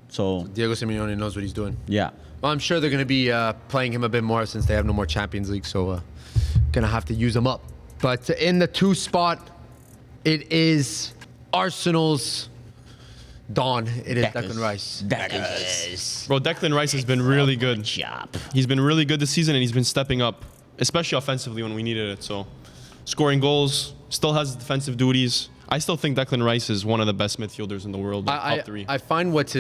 Speaker 3: So,
Speaker 1: Diego Simeone knows what he's doing.
Speaker 3: yeah.
Speaker 1: Well, I'm sure they're going to be playing him a bit more since they have no more Champions League, so going to have to use him up. But in the 2 spot, it is Arsenal's Dawn. It is Declan Rice.
Speaker 2: Bro, Declan Rice has been really good.
Speaker 3: Job.
Speaker 2: He's been really good this season, and he's been stepping up, especially offensively when we needed it. So, scoring goals, still has defensive duties. I still think Declan Rice is one of the best midfielders in the world, top 3.
Speaker 1: I find what's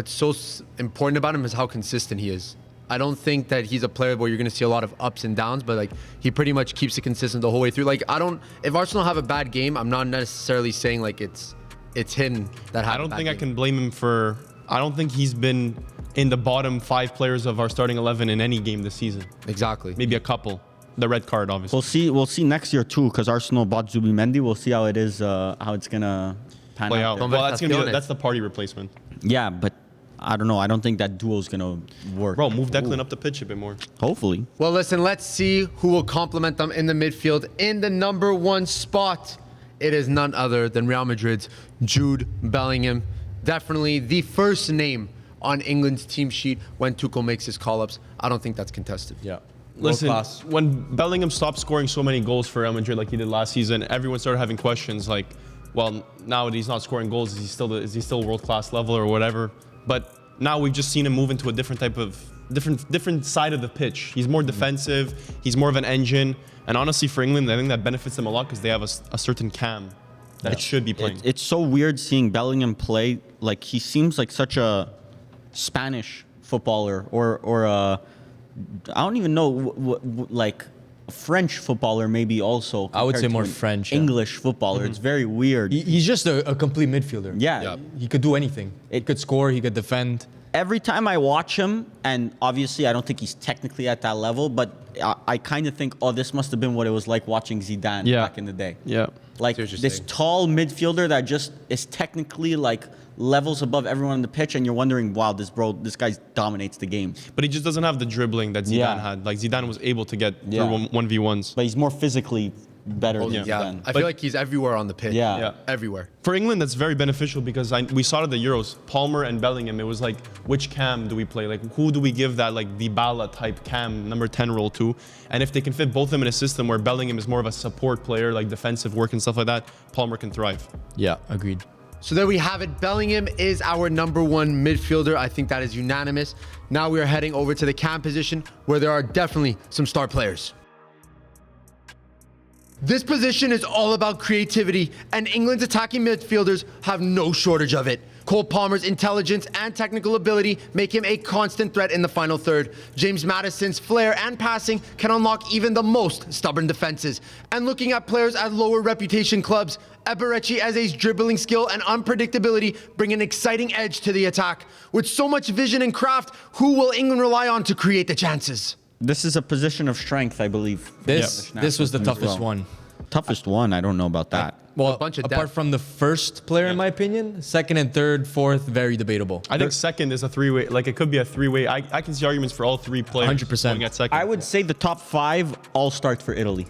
Speaker 1: so important about him is how consistent he is. I don't think that he's a player where you're going to see a lot of ups and downs, but he pretty much keeps it consistent the whole way through. If Arsenal have a bad game, I'm not necessarily saying it's him that had
Speaker 2: I don't think I can blame him for. I don't think he's been in the bottom 5 players of our starting 11 in any game this season.
Speaker 1: Exactly.
Speaker 2: Maybe a couple. The red card, obviously.
Speaker 3: We'll see next year too, because Arsenal bought Zubimendi. We'll see how it is, how it's gonna pan
Speaker 2: Play
Speaker 3: out.
Speaker 2: out.
Speaker 3: there.
Speaker 2: Well, that's the party replacement.
Speaker 3: Yeah, but I don't know. I don't think that duo's gonna work.
Speaker 2: Bro, move Declan up the pitch a bit more.
Speaker 3: Hopefully.
Speaker 1: Well, listen, let's see who will complement them in the midfield. In the number 1 spot, it is none other than Real Madrid's Jude Bellingham. Definitely the first name on England's team sheet when Tuchel makes his call-ups. I don't think that's contested.
Speaker 4: Yeah.
Speaker 2: Listen,
Speaker 4: World-class.
Speaker 2: when Bellingham stopped scoring so many goals for Real Madrid like he did last season, everyone started having questions like, well, now that he's not scoring goals, is he still world-class level or whatever? But now we've just seen him move into a different type of different side of the pitch. He's more defensive. He's more of an engine. And honestly, for England, I think that benefits them a lot because they have a certain cam that should be playing.
Speaker 3: It's so weird seeing Bellingham play. Like, he seems like such a Spanish footballer or a, I don't even know, like a French footballer maybe also.
Speaker 4: I would say
Speaker 3: compared to
Speaker 4: more
Speaker 3: an
Speaker 4: French, yeah.
Speaker 3: English footballer. It's very weird.
Speaker 4: He's just a complete midfielder.
Speaker 3: Yeah.
Speaker 4: He could do anything. He could score, he could defend.
Speaker 3: Every time I watch him, and obviously I don't think he's technically at that level, but I kind of think, oh, this must have been what it was like watching Zidane back in the day.
Speaker 2: Yeah.
Speaker 3: Like
Speaker 1: See what you're
Speaker 3: this
Speaker 1: saying.
Speaker 3: tall midfielder that just is technically like levels above everyone on the pitch, and you're wondering, wow, this guy dominates the game.
Speaker 2: But he just doesn't have the dribbling that Zidane
Speaker 3: Yeah.
Speaker 2: had. Like Zidane was able to get
Speaker 3: Yeah.
Speaker 2: through 1v1s.
Speaker 3: But he's more physically better than
Speaker 1: Yeah.
Speaker 3: Zidane.
Speaker 1: I feel like he's everywhere on the pitch.
Speaker 3: Yeah.
Speaker 2: Yeah.
Speaker 1: Everywhere.
Speaker 2: For England, that's very beneficial because we saw it at the Euros. Palmer and Bellingham, it was like, which cam do we play? Like, who do we give that, like, Dybala type cam, number 10 role to? And if they can fit both of them in a system where Bellingham is more of a support player, like defensive work and stuff like that, Palmer can thrive.
Speaker 4: Yeah, agreed.
Speaker 1: So there we have it. Bellingham is our number 1 midfielder. I think that is unanimous. Now we are heading over to the cam position where there are definitely some star players. This position is all about creativity, and England's attacking midfielders have no shortage of it. Cole Palmer's intelligence and technical ability make him a constant threat in the final third. James Maddison's flair and passing can unlock even the most stubborn defenses. And looking at players at lower reputation clubs, Eberechi Eze's dribbling skill and unpredictability bring an exciting edge to the attack. With so much vision and craft, who will England rely on to create the chances?
Speaker 3: This is a position of strength, I believe.
Speaker 4: This was the toughest one.
Speaker 3: Toughest one? I don't know about that.
Speaker 4: Well,
Speaker 1: bunch of
Speaker 4: apart
Speaker 1: depth.
Speaker 4: from the first player, in my opinion, second and third, fourth, very debatable.
Speaker 2: I think second is a 3-way. Like, it could be a 3-way. I can see arguments for all 3 players
Speaker 4: 100%.
Speaker 2: going at second.
Speaker 3: I would say the top 5 all start for Italy.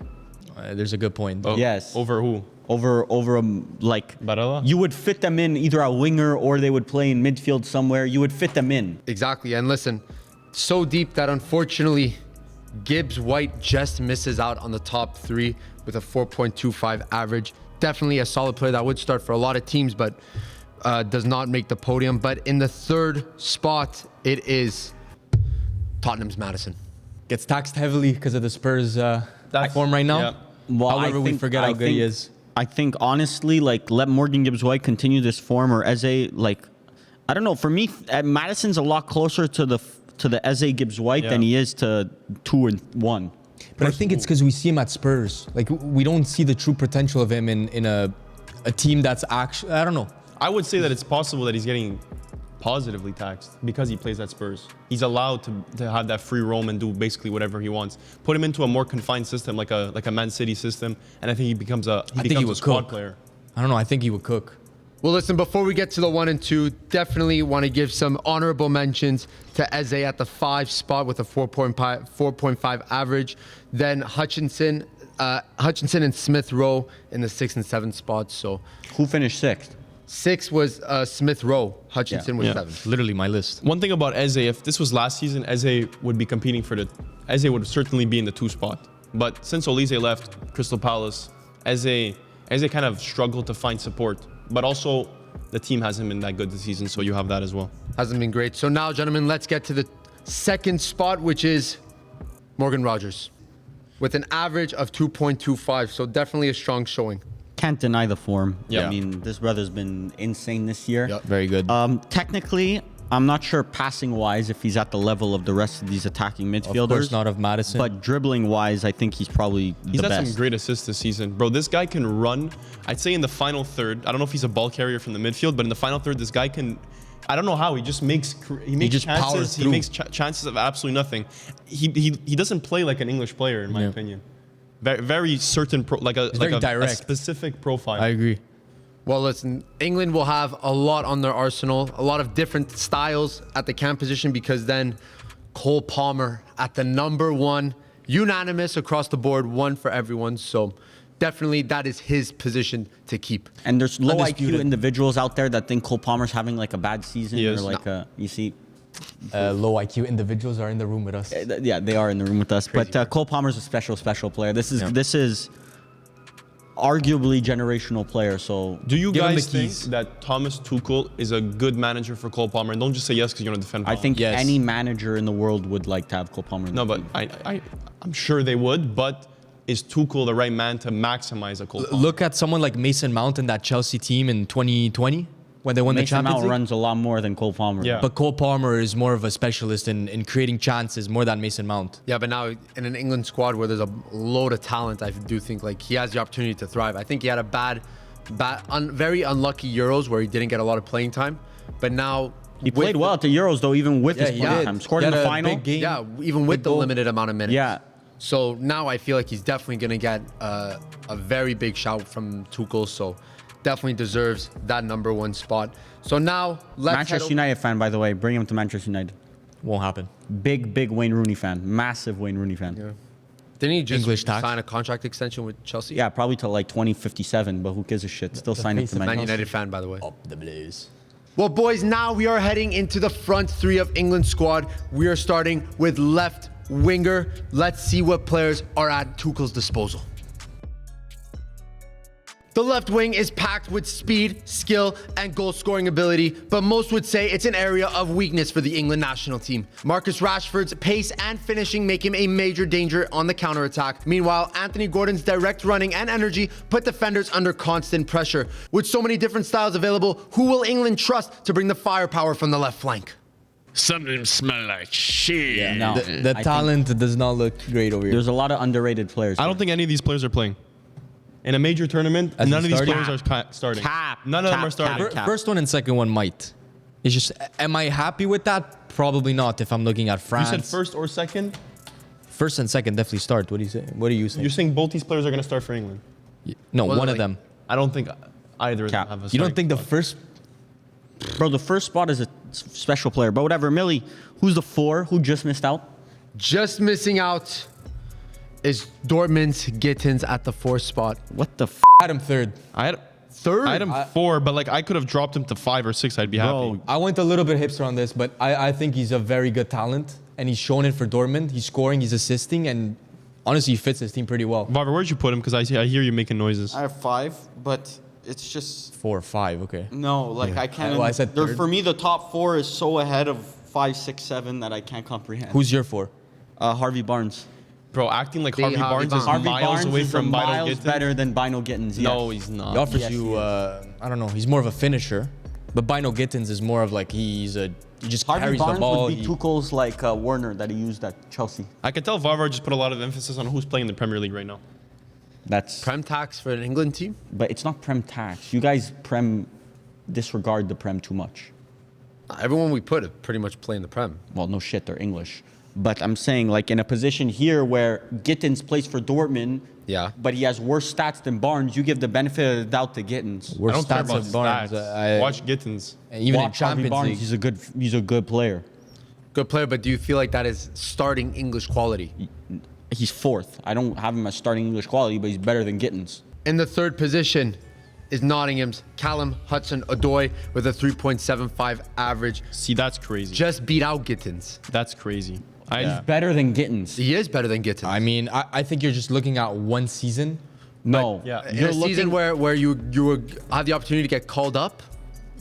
Speaker 4: There's a good point.
Speaker 2: Oh,
Speaker 3: Yes.
Speaker 2: Over who?
Speaker 3: Over like
Speaker 2: Barella?
Speaker 3: you would fit them in either a winger or they would play in midfield somewhere. You would fit them in.
Speaker 1: Exactly. And listen, so deep that unfortunately Gibbs White just misses out on the top 3 with a 4.25 average. Definitely a solid player that would start for a lot of teams, but does not make the podium. But in the third spot, it is Tottenham's Maddison.
Speaker 4: Gets taxed heavily because of the Spurs form right now.
Speaker 2: Yeah.
Speaker 3: Well,
Speaker 4: However, we forget how good he is.
Speaker 3: I think honestly, like, let Morgan Gibbs White continue this form, or Eze, like, I don't know. For me, Madison's a lot closer to the Eze Gibbs White than he is to 2 and 1.
Speaker 4: But I think it's because we see him at Spurs. Like, we don't see the true potential of him in a team that's actually, I don't know.
Speaker 2: I would say that it's possible that he's getting positively taxed because he plays at Spurs. He's allowed to have that free roam and do basically whatever he wants. Put him into a more confined system, like a Man City system, and I think he becomes a squad player.
Speaker 4: I don't know. I think he would cook.
Speaker 1: Well, listen, before we get to the 1 and 2, definitely want to give some honorable mentions to Eze at the 5 spot with a 4.5 average. Then Hutchinson and Smith Rowe in the 6 and 7 spots. So
Speaker 3: Who finished 6th?
Speaker 1: 6 was Smith Rowe. Hutchinson was 7.
Speaker 4: Literally my list.
Speaker 2: One thing about Eze, if this was last season, Eze would be competing for Eze would certainly be in the 2 spot. But since Olise left Crystal Palace, Eze kind of struggled to find support. But also, the team hasn't been that good this season, so you have that as well.
Speaker 1: Hasn't been great. So now, gentlemen, let's get to the second spot, which is Morgan Rogers with an average of 2.25. So definitely a strong showing.
Speaker 3: Can't deny the form.
Speaker 2: Yeah.
Speaker 3: I mean, this brother's been insane this year.
Speaker 1: Yep.
Speaker 4: Very good.
Speaker 3: Technically, I'm not sure passing-wise if he's at the level of the rest of these attacking midfielders.
Speaker 4: Of course not of Maddison.
Speaker 3: But dribbling-wise, I think he's probably
Speaker 2: He's
Speaker 3: the
Speaker 2: had
Speaker 3: best.
Speaker 2: some great assists this season. Bro, this guy can run. I'd say in the final third, I don't know if he's a ball carrier from the midfield, but in the final third, this guy can, I don't know how he just makes
Speaker 4: just powers
Speaker 2: chances. He
Speaker 4: through.
Speaker 2: makes chances of absolutely nothing. He doesn't play like an English player, in my opinion. Very certain, like a
Speaker 4: very
Speaker 2: a
Speaker 4: direct.
Speaker 2: specific profile.
Speaker 4: I agree.
Speaker 1: Well, listen, England will have a lot on their arsenal, a lot of different styles at the cam position, because then Cole Palmer at the number 1, unanimous across the board, one for everyone. So definitely that is his position to keep.
Speaker 3: And there's low
Speaker 4: Undisputed.
Speaker 3: IQ individuals out there that think Cole Palmer's having like a bad season
Speaker 2: He
Speaker 3: or
Speaker 2: is.
Speaker 3: like you see.
Speaker 4: Low IQ individuals are in the room with us.
Speaker 3: Yeah, they are in the room with us. But Cole Palmer's a special player. This is arguably generational player. So
Speaker 2: Do you
Speaker 4: Give him
Speaker 2: guys
Speaker 4: the
Speaker 2: think
Speaker 4: keys.
Speaker 2: that Thomas Tuchel is a good manager for Cole Palmer? And don't just say yes because you're going to defend
Speaker 3: I
Speaker 2: Palmer.
Speaker 3: think
Speaker 4: Yes.
Speaker 3: any manager in the world would like to have Cole Palmer. In
Speaker 2: No,
Speaker 3: the
Speaker 2: but
Speaker 3: team.
Speaker 2: I'm sure they would. But is Tuchel the right man to maximize a Cole Palmer?
Speaker 4: Look at someone like Mason Mount in that Chelsea team in 2020 when they won the
Speaker 3: Mason
Speaker 4: Champions
Speaker 3: Mount
Speaker 4: League.
Speaker 3: runs a lot more than Cole Palmer.
Speaker 2: Yeah.
Speaker 4: But Cole Palmer is more of a specialist in creating chances more than Mason Mount.
Speaker 1: Yeah, but now in an England squad where there's a load of talent, I do think like he has the opportunity to thrive. I think he had a very unlucky Euros where he didn't get a lot of playing time, but now
Speaker 3: He played well at the Euros though, even with his
Speaker 4: he
Speaker 3: playing
Speaker 4: did.
Speaker 3: time. Scored
Speaker 4: He
Speaker 3: in
Speaker 4: had
Speaker 3: the
Speaker 4: a
Speaker 3: final.
Speaker 4: big game.
Speaker 1: Yeah, even with
Speaker 4: Big
Speaker 1: the
Speaker 4: goal.
Speaker 1: limited amount of minutes.
Speaker 3: Yeah.
Speaker 1: So now I feel like he's definitely going to get a very big shout from Tuchel. So definitely deserves that number 1 spot. So now let's
Speaker 3: Manchester United fan, by the way. Bring him to Manchester United.
Speaker 4: Won't happen.
Speaker 3: Big Wayne Rooney fan. Massive Wayne Rooney fan. Yeah,
Speaker 1: Didn't he just
Speaker 4: English tax.
Speaker 1: sign a contract extension with Chelsea?
Speaker 3: probably till like 2057, but who gives a shit? Still sign up
Speaker 4: face
Speaker 3: to
Speaker 4: of
Speaker 1: Man
Speaker 3: Manchester.
Speaker 1: United fan, by the way.
Speaker 4: Up the Blues.
Speaker 1: Well, boys, now we are heading into the front 3 of England squad. We are starting with left winger. Let's see what players are at Tuchel's disposal. The left wing is packed with speed, skill, and goal-scoring ability, but most would say it's an area of weakness for the England national team. Marcus Rashford's pace and finishing make him a major danger on the counter-attack. Meanwhile, Anthony Gordon's direct running and energy put defenders under constant pressure. With so many different styles available, who will England trust to bring the firepower from the left flank?
Speaker 5: Some of them smell like shit.
Speaker 3: No,
Speaker 4: The
Speaker 3: I think
Speaker 4: talent does not look great over here.
Speaker 3: There's a lot of underrated players.
Speaker 2: I don't think any of these players are playing. In a major tournament,
Speaker 4: As in
Speaker 2: none of these
Speaker 4: starting?
Speaker 2: players are starting.
Speaker 3: Cap.
Speaker 2: None of them
Speaker 3: Cap,
Speaker 2: are starting.
Speaker 3: cap.
Speaker 4: First one and second one might. It's just, am I happy with that? Probably not. If I'm looking at
Speaker 2: You
Speaker 4: France,
Speaker 2: said first or second?
Speaker 4: First and second definitely start. What do you say? What do you say?
Speaker 2: You're saying both these players are going to start for England?
Speaker 4: No,
Speaker 1: Well,
Speaker 4: one
Speaker 1: like-
Speaker 4: of them.
Speaker 2: I don't think either of them
Speaker 3: Cap.
Speaker 2: have a
Speaker 4: You don't
Speaker 2: starting
Speaker 4: think the
Speaker 2: spot.
Speaker 4: first?
Speaker 3: Bro, the first spot is a special player. But whatever, Millie, who's the 4? Who just missed out?
Speaker 1: Just missing out is Dortmund's Gittins at the 4th spot.
Speaker 3: What the
Speaker 4: I had him third.
Speaker 2: I had
Speaker 1: Third?
Speaker 2: I had him 4, but like I could have dropped him to 5 or 6. I'd be happy.
Speaker 3: Bro,
Speaker 4: I went a little bit hipster on this, but I think he's a very good talent, and he's shown it for Dortmund. He's scoring, he's assisting, and honestly, he fits his team pretty well.
Speaker 2: Varver, where'd you put him? Because I hear you making noises.
Speaker 6: I have 5, but it's just
Speaker 4: 4 or 5, okay.
Speaker 6: no. Like I can't.
Speaker 4: Well, I said third.
Speaker 6: For me, the top 4 is so ahead of 5, 6, 7 that I can't comprehend.
Speaker 4: Who's your 4?
Speaker 3: Harvey Barnes.
Speaker 2: Bro, acting like
Speaker 1: The
Speaker 2: Harvey
Speaker 1: Harvey
Speaker 2: Barnes is
Speaker 1: Barnes.
Speaker 3: Harvey
Speaker 2: miles
Speaker 3: Barnes
Speaker 2: away
Speaker 3: is
Speaker 2: from Bino
Speaker 3: miles
Speaker 2: Gittins.
Speaker 3: better than Bino Gittins.
Speaker 2: No,
Speaker 3: yes.
Speaker 2: he's not.
Speaker 4: He offers
Speaker 3: yes,
Speaker 4: you,
Speaker 3: he
Speaker 4: I don't know, he's more of a finisher, but Bino Gittins is more of like he just
Speaker 3: Harvey
Speaker 4: carries
Speaker 3: Barnes
Speaker 4: the ball.
Speaker 3: would be Tuchel's like Werner that he used at Chelsea.
Speaker 2: I can tell Varvar just put a lot of emphasis on who's playing in the Premier League right now.
Speaker 3: That's
Speaker 1: Prem tax for an England team?
Speaker 3: but it's not Prem tax. You guys disregard the Prem too much.
Speaker 1: Everyone we put pretty much play in the Prem.
Speaker 3: Well, no shit, they're English. But I'm saying, like, in a position here where Gittins plays for Dortmund,
Speaker 1: Yeah.
Speaker 3: but he has worse stats than Barnes, you give the benefit of the doubt to Gittins.
Speaker 2: I
Speaker 4: Worst
Speaker 2: don't care
Speaker 4: stats
Speaker 2: about
Speaker 4: of
Speaker 2: his
Speaker 4: Barnes.
Speaker 2: stats. Watch Gittins.
Speaker 4: Even in
Speaker 3: Watch Harvey
Speaker 4: Champions
Speaker 3: Barnes,
Speaker 4: League.
Speaker 3: he's a good player.
Speaker 1: Good player, but do you feel like that is starting English quality?
Speaker 3: He's 4th. I don't have him as starting English quality, but he's better than Gittins.
Speaker 1: In the 3rd position is Nottingham's Callum Hudson-Odoi with a 3.75 average.
Speaker 2: See, that's crazy.
Speaker 1: Just beat out Gittins.
Speaker 2: That's crazy.
Speaker 3: Better than Gittins.
Speaker 1: He is better than Gittins.
Speaker 4: I mean, I think you're just looking at one season.
Speaker 3: No.
Speaker 2: yeah.
Speaker 1: in a season where you have the opportunity to get called up,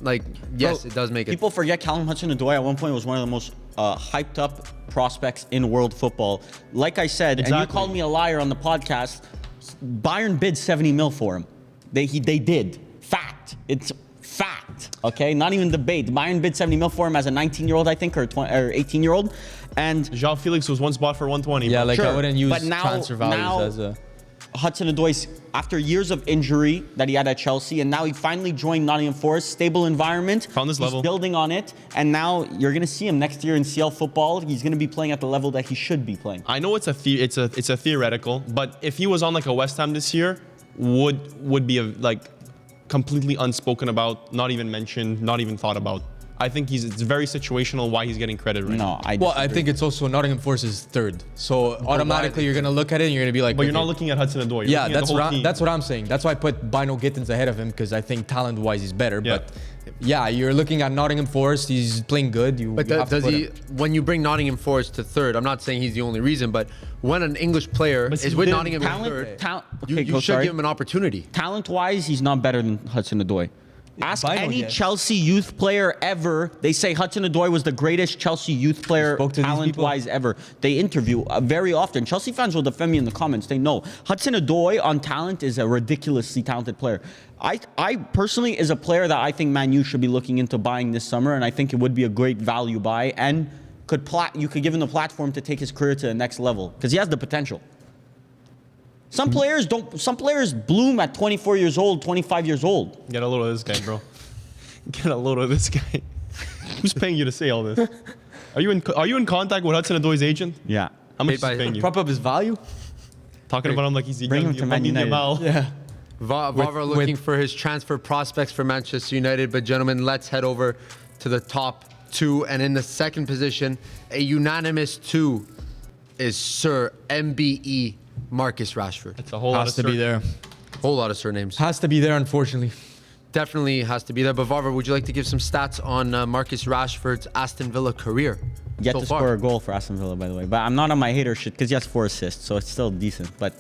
Speaker 1: like, yes,
Speaker 3: Bro,
Speaker 1: it does make it.
Speaker 3: People forget Callum Hudson-Odoi at one point was one of the most hyped up prospects in world football. Like I said, and you
Speaker 2: Exactly.
Speaker 3: called me a liar on the podcast, Bayern bid 70 mil for him. They did. Fact. It's fact. Okay? Not even debate. Bayern bid 70 mil for him as a 19-year-old, I think, or 18-year-old. And
Speaker 2: Jean Felix was once bought for 120.
Speaker 4: Yeah,
Speaker 2: bro.
Speaker 4: like I
Speaker 3: Sure,
Speaker 4: wouldn't use
Speaker 3: but now-
Speaker 4: transfer values
Speaker 3: now-
Speaker 4: as a.
Speaker 3: Hudson-Odoi, after years of injury that he had at Chelsea, and now he finally joined Nottingham Forest, stable environment.
Speaker 2: Found his level.
Speaker 3: He's building on it, and now you're going to see him next year in CL football. He's going to be playing at the level that he should be playing.
Speaker 2: I know it's a theoretical, but if he was on like a West Ham this year, would be like completely unspoken about, not even mentioned, not even thought about. I think it's very situational why he's getting credit right now.
Speaker 4: Well, I think it's also Nottingham Forest is third. So automatically you're going to look at it and you're going to be like...
Speaker 2: But you're not looking at Hudson-Odoi.
Speaker 4: Yeah, that's what I'm saying. That's why I put Bino Gittins ahead of him, because I think talent-wise he's better.
Speaker 2: Yeah.
Speaker 4: But yeah, you're looking at Nottingham Forest. He's playing good.
Speaker 1: But does he, when you bring Nottingham Forest to third, I'm not saying he's the only reason, but when an English player is with Nottingham in third, you should give him an opportunity.
Speaker 3: Talent-wise, he's not better than Hudson-Odoi. Ask any Chelsea youth player ever. They say Hudson-Odoi was the greatest Chelsea youth player talent-wise ever. They interview very often. Chelsea fans will defend me in the comments. They know Hudson-Odoi on talent is a ridiculously talented player. I personally is a player that I think Man U should be looking into buying this summer, and I think it would be a great value buy, and you could give him the platform to take his career to the next level because he has the potential. Some players don't. Some players bloom at 24 years old, 25 years old.
Speaker 2: Get a load of this guy, bro. Get a load of this guy. Who's paying you to say all this? Are you in contact with Hudson-Odoi's agent?
Speaker 3: Yeah.
Speaker 2: How much is he paying you?
Speaker 4: Prop up his value.
Speaker 2: Talking about him like he's
Speaker 3: Bring him to Man United.
Speaker 4: Yeah.
Speaker 1: Vavra looking for his transfer prospects for Manchester United. But gentlemen, let's head over to the top two. And in the second position, a unanimous 2 is Sir MBE Marcus Rashford.
Speaker 2: It's a whole lot
Speaker 4: Has
Speaker 2: of
Speaker 4: to be there.
Speaker 1: Whole lot of surnames.
Speaker 4: Has to be there, unfortunately.
Speaker 1: Definitely has to be there. But Vavra, would you like to give some stats on Marcus Rashford's Aston Villa career?
Speaker 3: Yet
Speaker 1: so
Speaker 3: to
Speaker 1: far?
Speaker 3: score a goal for Aston Villa, by the way. But I'm not on my hater shit because he has 4 assists, so it's still decent. But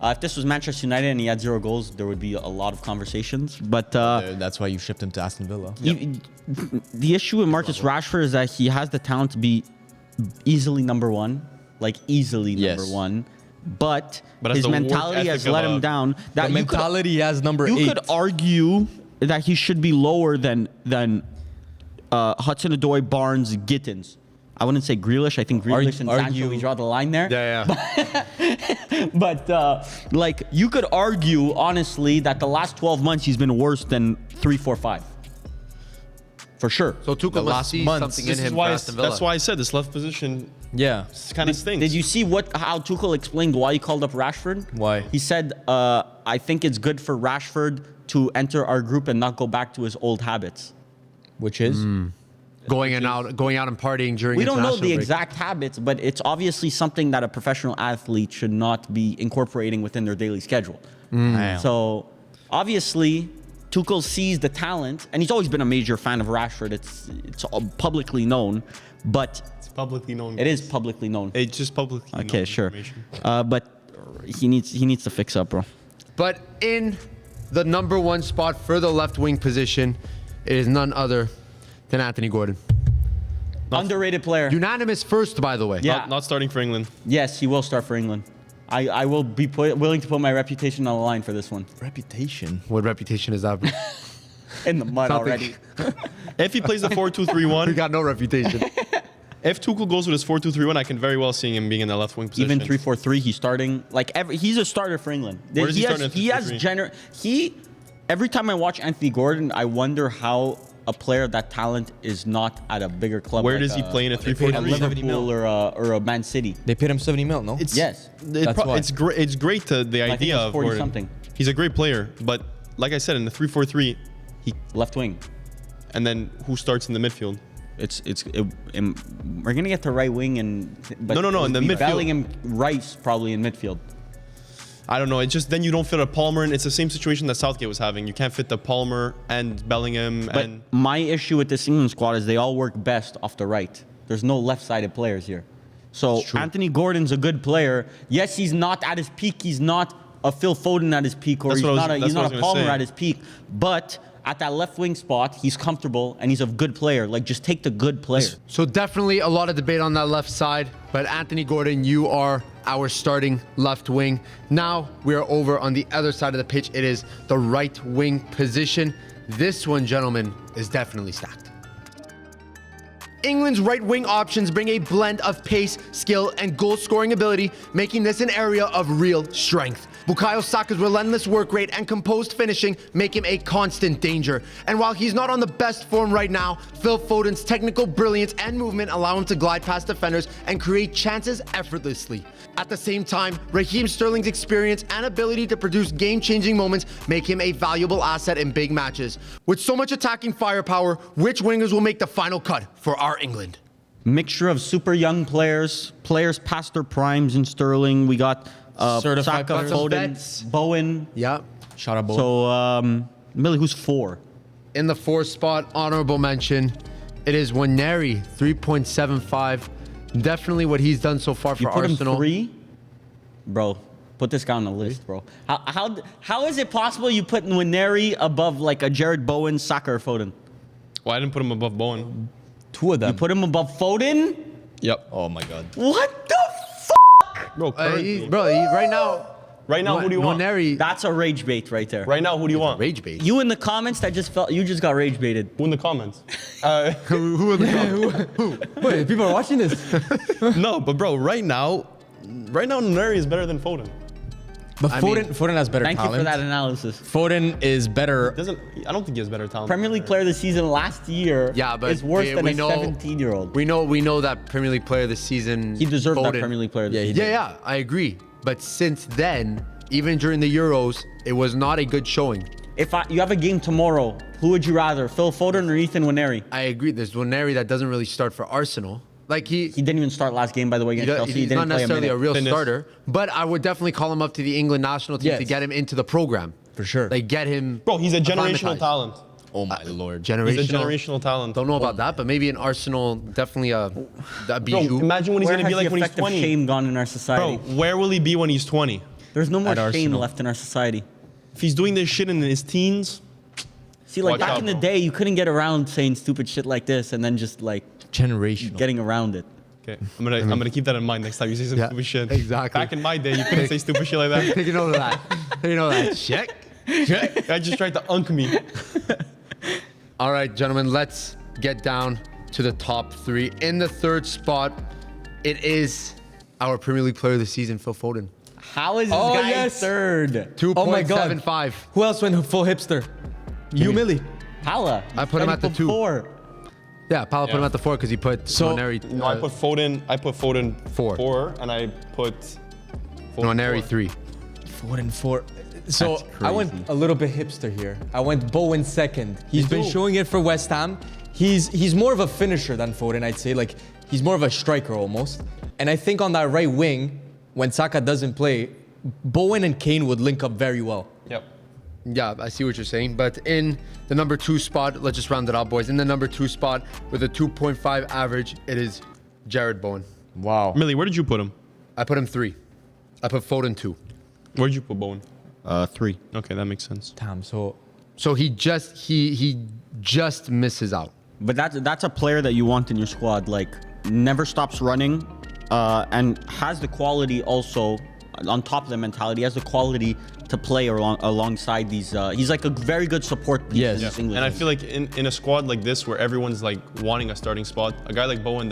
Speaker 3: if this was Manchester United and he had 0 goals, there would be a lot of conversations. But
Speaker 4: That's why you shipped him to Aston Villa.
Speaker 3: the issue with Marcus Rashford is that he has the talent to be easily number 1, like easily number 1. But
Speaker 2: has
Speaker 3: his
Speaker 2: the work
Speaker 3: mentality has
Speaker 2: ethic
Speaker 3: let
Speaker 2: of
Speaker 3: him
Speaker 2: a-
Speaker 3: down.
Speaker 4: The mentality has number 8.
Speaker 3: You could argue that he should be lower than Hudson-Odoi, Barnes, Gittins. I wouldn't say Grealish. I think Grealish and Sancho, we draw the line there.
Speaker 1: Yeah.
Speaker 3: But like you could argue honestly that the last 12 months he's been worse than 3, 4, 5. For sure.
Speaker 1: So Tuchel must see something in him for Aston Villa.
Speaker 2: That's why I said this left position
Speaker 4: Yeah.
Speaker 2: kind of stinks.
Speaker 3: Did you see how Tuchel explained why he called up Rashford?
Speaker 4: Why?
Speaker 3: He said, I think it's good for Rashford to enter our group and not go back to his old habits.
Speaker 4: Which is?
Speaker 1: Going out and partying during
Speaker 3: We don't know
Speaker 1: international
Speaker 3: the
Speaker 1: break.
Speaker 3: exact habits, but it's obviously something that a professional athlete should not be incorporating within their daily schedule. So obviously, Tuchel sees the talent, and he's always been a major fan of Rashford. It's all publicly known, but
Speaker 2: It's publicly known.
Speaker 3: it is publicly known.
Speaker 2: It's just publicly known.
Speaker 3: Okay, sure.
Speaker 2: information.
Speaker 3: But he needs to fix up, bro.
Speaker 1: But in the number 1 spot for the left wing position, it is none other than Anthony Gordon.
Speaker 3: Underrated player.
Speaker 1: Unanimous first, by the way.
Speaker 3: Yeah.
Speaker 2: Not starting for England.
Speaker 3: Yes, he will start for England. I will be willing to put my reputation on the line for this one.
Speaker 4: Reputation.
Speaker 1: What reputation is that?
Speaker 3: In the mud
Speaker 1: Something.
Speaker 3: already.
Speaker 2: If he plays the
Speaker 1: We
Speaker 2: 4-2-3-1,
Speaker 1: got no reputation.
Speaker 2: if Tuchel goes with his 4-2-3-1, I can very well see him being in the left wing position.
Speaker 3: Even 3-4-3, he's starting. He's a starter for England.
Speaker 2: Where does he start in
Speaker 3: He has
Speaker 2: 3-4-3?
Speaker 3: Every time I watch Anthony Gordon, I wonder how a player of that talent is not at a bigger club.
Speaker 2: Where
Speaker 3: like
Speaker 2: does he play in a
Speaker 3: a
Speaker 2: 3-4-3?
Speaker 3: Liverpool or a Man City.
Speaker 4: They paid him 70 mil, no?
Speaker 3: Yes.
Speaker 4: That's why.
Speaker 2: It's great to the
Speaker 3: think
Speaker 2: idea
Speaker 3: it was
Speaker 2: of
Speaker 3: 40
Speaker 2: Gordon.
Speaker 3: something.
Speaker 2: He's a great player, but like I said, in the 3-4-3,
Speaker 3: Left wing.
Speaker 2: and then who starts in the midfield?
Speaker 3: We're gonna get to right wing but
Speaker 2: No, in the
Speaker 3: it'll be
Speaker 2: midfield.
Speaker 3: Bellingham, Rice probably in midfield.
Speaker 2: I don't know. It's just then you don't fit a Palmer in. It's the same situation that Southgate was having. You can't fit the Palmer and Bellingham
Speaker 3: But
Speaker 2: and
Speaker 3: my issue with this England squad is they all work best off the right. There's no left-sided players here. So Anthony Gordon's a good player. Yes, he's not at his peak. He's not a Phil Foden at his peak, or
Speaker 2: That's
Speaker 3: he's
Speaker 2: what I was-
Speaker 3: not
Speaker 2: that's
Speaker 3: a
Speaker 2: what I was gonna
Speaker 3: Palmer
Speaker 2: say.
Speaker 3: at his peak. But at that left wing spot, he's comfortable and he's a good player. Like, just take the good player.
Speaker 1: So definitely a lot of debate on that left side. But Anthony Gordon, you are our starting left wing. Now we are over on the other side of the pitch. It is the right wing position. This one, gentlemen, is definitely stacked. England's right wing options bring a blend of pace, skill, and goal scoring ability, making this an area of real strength. Bukayo Saka's relentless work rate and composed finishing make him a constant danger. And while he's not on the best form right now, Phil Foden's technical brilliance and movement allow him to glide past defenders and create chances effortlessly. At the same time, Raheem Sterling's experience and ability to produce game-changing moments make him a valuable asset in big matches. With so much attacking firepower, which wingers will make the final cut for our England?
Speaker 3: Mixture of super young players past their primes in Sterling. We got
Speaker 4: Certified
Speaker 3: Saka,
Speaker 4: players.
Speaker 3: Foden,
Speaker 1: Bets.
Speaker 3: Bowen.
Speaker 1: Yeah.
Speaker 4: Shout out, Bo.
Speaker 3: So, Millie, who's 4?
Speaker 1: In the 4th spot, honorable mention, it is Waneri, 3.75. Definitely what he's done so far
Speaker 3: You
Speaker 1: for
Speaker 3: put
Speaker 1: Arsenal.
Speaker 3: him 3? Bro, put this guy on the list, bro. How is it possible you put Nwaneri above like a Jared Bowen, Saka, or Foden?
Speaker 2: Well, I didn't put him above Bowen.
Speaker 4: 2 of them.
Speaker 3: You put him above Foden?
Speaker 2: Yep.
Speaker 4: Oh my God.
Speaker 3: What the
Speaker 2: Bro, currently,
Speaker 1: Right now,
Speaker 2: right now, who do you want?
Speaker 1: Waneri,
Speaker 3: That's a rage bait right there.
Speaker 2: Right now, who do you want?
Speaker 1: rage bait.
Speaker 3: You in the comments that just felt you just got rage baited.
Speaker 2: Who in the comments?
Speaker 1: Who in the comments?
Speaker 4: Wait, people are watching this.
Speaker 2: No, but bro, right now, Neri is better than Foden.
Speaker 4: But
Speaker 1: I
Speaker 4: Foden has better
Speaker 3: Thank
Speaker 4: talent.
Speaker 3: you for that analysis.
Speaker 4: Foden is better.
Speaker 2: I don't think he has better talent.
Speaker 3: Premier League player of the season last year
Speaker 1: Yeah, but
Speaker 3: is worse than
Speaker 1: we
Speaker 3: a
Speaker 1: know-
Speaker 3: 17-year-old.
Speaker 1: We know that Premier League player of the season.
Speaker 3: He deserved that
Speaker 1: Foden.
Speaker 3: Premier League player of the
Speaker 4: Yeah, he
Speaker 3: season.
Speaker 4: did.
Speaker 1: Yeah, I agree. But since then, even during the Euros, it was not a good showing.
Speaker 3: If you have a game tomorrow, who would you rather, Phil Foden or Ethan Waneri?
Speaker 1: I agree. There's Waneri that doesn't really start for Arsenal. Like
Speaker 3: He didn't even start last game, by the way, against Chelsea. He
Speaker 1: he's
Speaker 3: didn't
Speaker 1: not
Speaker 3: play a
Speaker 1: necessarily a
Speaker 3: minute.
Speaker 1: real
Speaker 2: Fitness.
Speaker 1: starter, but I would definitely call him up to the England national team
Speaker 4: Yes.
Speaker 1: to get him into the program.
Speaker 4: For sure.
Speaker 1: Like get him.
Speaker 2: Bro, he's a generational
Speaker 1: acclimatized.
Speaker 2: talent.
Speaker 4: Oh my Lord.
Speaker 1: Generational.
Speaker 2: He's a generational talent.
Speaker 1: Don't know about that, but maybe in Arsenal, definitely a
Speaker 2: Bro,
Speaker 1: bijou.
Speaker 2: imagine what he's
Speaker 3: Where
Speaker 2: gonna be
Speaker 3: has
Speaker 2: like
Speaker 3: the
Speaker 2: when he's
Speaker 3: effect of
Speaker 2: 20.
Speaker 3: shame gone in our society?
Speaker 2: Bro, where will he be when he's 20?
Speaker 3: There's no more
Speaker 4: At
Speaker 3: shame
Speaker 4: Arsenal.
Speaker 3: left in our society.
Speaker 2: If he's doing this shit in his teens,
Speaker 3: See, like
Speaker 2: Watch
Speaker 3: back
Speaker 2: out,
Speaker 3: in the
Speaker 2: bro.
Speaker 3: day, you couldn't get around saying stupid shit like this and then just like
Speaker 4: Generational.
Speaker 3: getting around it.
Speaker 2: okay, I'm gonna keep that in mind next time you say some
Speaker 1: Yeah,
Speaker 2: stupid shit.
Speaker 1: exactly.
Speaker 2: Back in my day, you couldn't say stupid shit like that.
Speaker 1: Take note of that. Take note of that. Check. Check.
Speaker 2: I just tried to unk me.
Speaker 1: All right, gentlemen, let's get down to the top 3. In the 3rd spot, it is our Premier League player of the season, Phil Foden.
Speaker 3: How is this
Speaker 4: Oh,
Speaker 3: guy
Speaker 4: yes.
Speaker 3: 3rd?
Speaker 1: 2.75.
Speaker 4: Oh my God. Who else went full hipster? You, Millie.
Speaker 3: Pala.
Speaker 1: I put him at the 2.
Speaker 3: 4.
Speaker 1: Yeah, Paolo put him
Speaker 2: Yeah.
Speaker 1: at the 4 because he put
Speaker 4: So-
Speaker 1: Nwaneri,
Speaker 2: No, I put Foden
Speaker 1: 4.
Speaker 2: 4, and I put
Speaker 1: Nwaneri 3.
Speaker 4: Foden 4. So
Speaker 1: That's
Speaker 4: I went
Speaker 1: crazy.
Speaker 4: a little bit hipster here. I went Bowen 2nd. He's been
Speaker 2: too.
Speaker 4: showing it for West Ham. He's more of a finisher than Foden, I'd say. Like he's more of a striker almost. And I think on that right wing, when Saka doesn't play, Bowen and Kane would link up very well.
Speaker 2: Yep.
Speaker 1: Yeah, I see what you're saying. But in the number 2 spot, let's just round it out, boys. In the number 2 spot with a 2.5 average, it is Jared Bowen.
Speaker 4: Wow.
Speaker 2: Millie, where did you put him?
Speaker 1: I put him 3. I put Foden 2.
Speaker 2: Where did you put Bowen?
Speaker 3: 3.
Speaker 2: Okay, that makes sense.
Speaker 4: Damn. So
Speaker 1: So he just misses out.
Speaker 3: But that's a player that you want in your squad. Like, never stops running, and has the quality also, on top of the mentality, has the quality to play alongside these. He's like a very good support piece.
Speaker 4: Yes.
Speaker 3: in
Speaker 4: Yeah.
Speaker 3: this England
Speaker 2: And I
Speaker 3: team.
Speaker 2: feel like in a squad like this where everyone's like wanting a starting spot, a guy like Bowen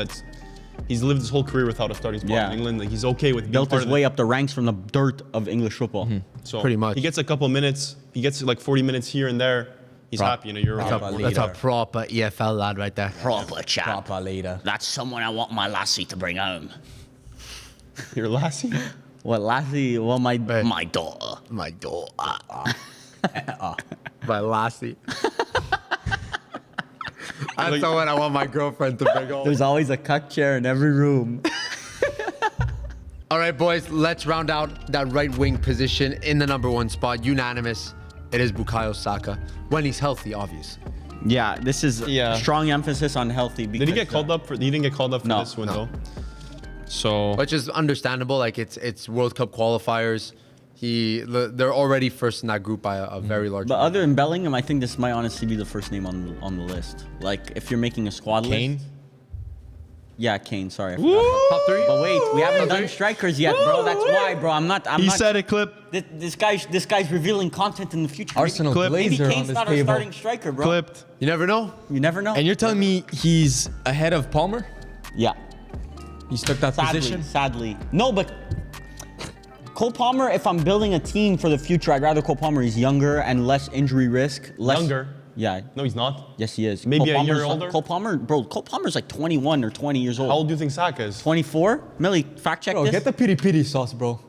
Speaker 2: he's lived his whole career without a starting spot
Speaker 3: Yeah.
Speaker 2: in England. Like he's okay with being
Speaker 3: built
Speaker 2: part
Speaker 3: his
Speaker 2: of
Speaker 3: way
Speaker 2: it.
Speaker 3: up the ranks from the dirt of English football.
Speaker 2: So
Speaker 1: Pretty much.
Speaker 2: He gets a couple minutes. He gets like 40 minutes here and there. He's happy in a Euro.
Speaker 4: Proper
Speaker 2: game.
Speaker 1: That's a
Speaker 4: leader.
Speaker 1: proper EFL lad right there.
Speaker 7: Proper chap.
Speaker 4: Proper later.
Speaker 7: That's someone I want my lassie to bring home.
Speaker 2: Your lassie.
Speaker 3: What, Lassie? Well, my
Speaker 7: My daughter.
Speaker 1: My daughter. My lassie. That's the one I want my girlfriend to bring home.
Speaker 3: there's always a cuck chair in every room.
Speaker 1: All right, boys, let's round out that right wing position in the number 1 spot. Unanimous. It is Bukayo Saka. When he's healthy, obvious.
Speaker 3: Yeah, this is
Speaker 2: Yeah.
Speaker 3: strong emphasis on healthy. Because,
Speaker 2: Did he get called up for? He didn't get called up for
Speaker 3: No,
Speaker 2: this window. So
Speaker 1: Which is understandable. Like, it's World Cup qualifiers. They're already first in that group by a very large
Speaker 3: But
Speaker 1: margin.
Speaker 3: other than Bellingham, I think this might honestly be the first name on the list. Like, if you're making a squad
Speaker 4: Kane.
Speaker 3: list. Yeah, Kane. Sorry. I forgot.
Speaker 1: Top 3?
Speaker 3: But wait, we haven't
Speaker 1: Top
Speaker 3: done
Speaker 1: 3?
Speaker 3: strikers yet, bro. That's why, bro. I'm not.
Speaker 2: he said it, Clip.
Speaker 3: This guy's revealing content in the future.
Speaker 4: Arsenal
Speaker 2: Clip.
Speaker 3: Maybe
Speaker 4: Glazer on
Speaker 3: Kane's
Speaker 4: this
Speaker 3: not our
Speaker 4: table.
Speaker 3: starting striker, bro.
Speaker 2: Clipped.
Speaker 1: You never know.
Speaker 3: You never know.
Speaker 4: And you're telling me he's ahead of Palmer?
Speaker 3: Yeah.
Speaker 4: He stuck that position?
Speaker 3: Sadly. No, but Cole Palmer, if I'm building a team for the future, I'd rather Cole Palmer. He's younger and less injury risk.
Speaker 2: Younger?
Speaker 3: Yeah.
Speaker 2: No, he's not.
Speaker 3: Yes, he is.
Speaker 2: Maybe
Speaker 3: Cole
Speaker 2: a year
Speaker 3: Palmer's-
Speaker 2: older?
Speaker 3: Cole Palmer's like 21 or 20 years old.
Speaker 2: How old do you think Saka is?
Speaker 3: 24? Millie, fact check
Speaker 4: Bro,
Speaker 3: this.
Speaker 4: get the piri piri sauce, bro.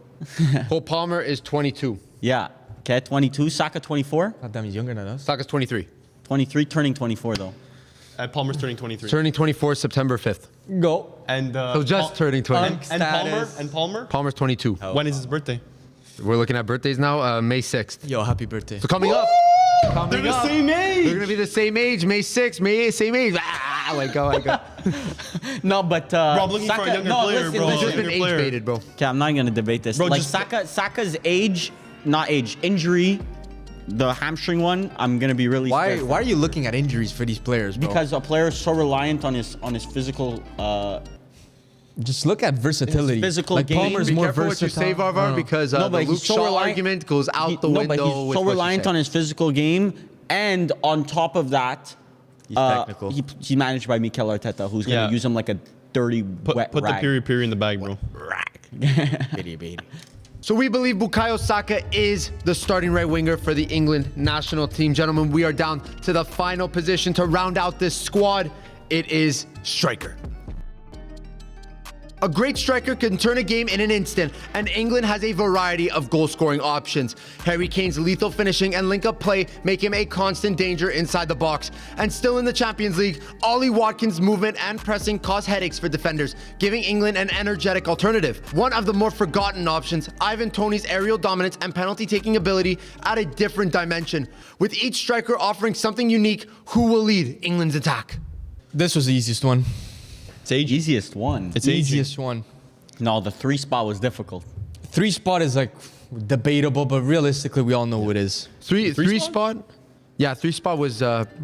Speaker 1: Cole Palmer is 22.
Speaker 3: Yeah. Okay, 22. Saka 24.
Speaker 4: God damn, he's younger than us.
Speaker 1: Saka's 23.
Speaker 3: 23, turning 24 though.
Speaker 2: Palmer's turning 23.
Speaker 1: Turning 24 September 5th.
Speaker 4: Go.
Speaker 2: And
Speaker 1: So just turning 20.
Speaker 2: And Palmer?
Speaker 4: Status.
Speaker 2: And Palmer?
Speaker 1: Palmer's 22.
Speaker 2: When is his birthday?
Speaker 1: We're looking at birthdays now. May 6th.
Speaker 4: Yo, happy birthday.
Speaker 1: So coming up.
Speaker 2: They're the same age.
Speaker 1: They're gonna be the same age. May 6th. May 8th, same age. Ah, like go.
Speaker 3: No, but
Speaker 2: Bro, I'm looking for a younger player, bro.
Speaker 1: It's just
Speaker 2: Younger
Speaker 1: been age
Speaker 2: player.
Speaker 1: baited, bro.
Speaker 3: Okay, I'm not gonna debate this.
Speaker 2: Bro,
Speaker 3: like
Speaker 2: just-
Speaker 3: Saka's injury, the hamstring one. I'm gonna be really
Speaker 4: Why
Speaker 3: scared
Speaker 4: are you looking at injuries for these players, bro?
Speaker 3: because a player is so reliant on his physical.
Speaker 4: Just look at versatility.
Speaker 3: physical
Speaker 4: like
Speaker 3: game.
Speaker 4: Palmer's
Speaker 1: Be
Speaker 4: more
Speaker 1: careful what you
Speaker 4: versatile.
Speaker 1: say, Varvar, because
Speaker 3: No,
Speaker 1: the
Speaker 3: but he's
Speaker 1: Luke
Speaker 3: so
Speaker 1: Shaw
Speaker 3: reliant-
Speaker 1: argument goes out the
Speaker 3: no,
Speaker 1: window.
Speaker 3: but he's
Speaker 1: with
Speaker 3: so
Speaker 1: what you
Speaker 3: reliant
Speaker 1: say.
Speaker 3: on his physical game, and on top of that,
Speaker 4: He's technical.
Speaker 3: he's managed by Mikel Arteta, who's gonna
Speaker 2: Yeah.
Speaker 3: use him like a dirty
Speaker 2: Put
Speaker 3: wet
Speaker 2: the
Speaker 3: rag.
Speaker 2: period in the bag, bro.
Speaker 1: So we believe Bukayo Saka is the starting right winger for the England national team. Gentlemen, we are down to the final position to round out this squad. It is striker. A great striker can turn a game in an instant, and England has a variety of goal-scoring options. Harry Kane's lethal finishing and link-up play make him a constant danger inside the box. And still in the Champions League, Ollie Watkins' movement and pressing cause headaches for defenders, giving England an energetic alternative. One of the more forgotten options, Ivan Toney's aerial dominance and penalty-taking ability add a different dimension. With each striker offering something unique, who will lead England's attack?
Speaker 4: This was the easiest one.
Speaker 2: It's aging.
Speaker 3: Easiest one.
Speaker 2: It's aging.
Speaker 4: Easiest one.
Speaker 3: No, the 3 spot was difficult.
Speaker 4: 3 spot is like debatable, but realistically, we all know who it is.
Speaker 1: Three spot? Yeah, 3 spot was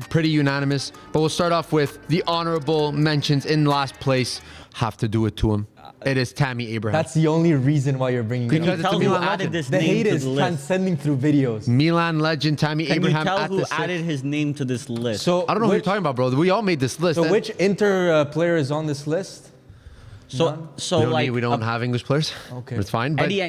Speaker 1: pretty unanimous. But we'll start off with the honorable mentions in last place. Have to do it to him. It is Tammy Abraham.
Speaker 4: That's the only reason why you're bringing it
Speaker 1: Because
Speaker 4: up.
Speaker 1: it's
Speaker 3: Tell
Speaker 1: a
Speaker 3: who
Speaker 1: Milan
Speaker 3: added
Speaker 1: legend.
Speaker 3: this
Speaker 4: The
Speaker 3: name
Speaker 4: hate
Speaker 3: to
Speaker 4: is
Speaker 3: the list.
Speaker 4: transcending through videos.
Speaker 1: Milan legend Tammy
Speaker 3: Can
Speaker 1: Abraham
Speaker 3: you tell
Speaker 1: at
Speaker 3: who
Speaker 1: the sixth.
Speaker 3: added his name to this list?
Speaker 4: So
Speaker 1: I don't know who you're talking about, bro. We all made this list.
Speaker 4: So
Speaker 1: And
Speaker 4: which Inter player is on this list?
Speaker 1: we don't have English players.
Speaker 4: Okay.
Speaker 1: It's fine. But
Speaker 3: Eddie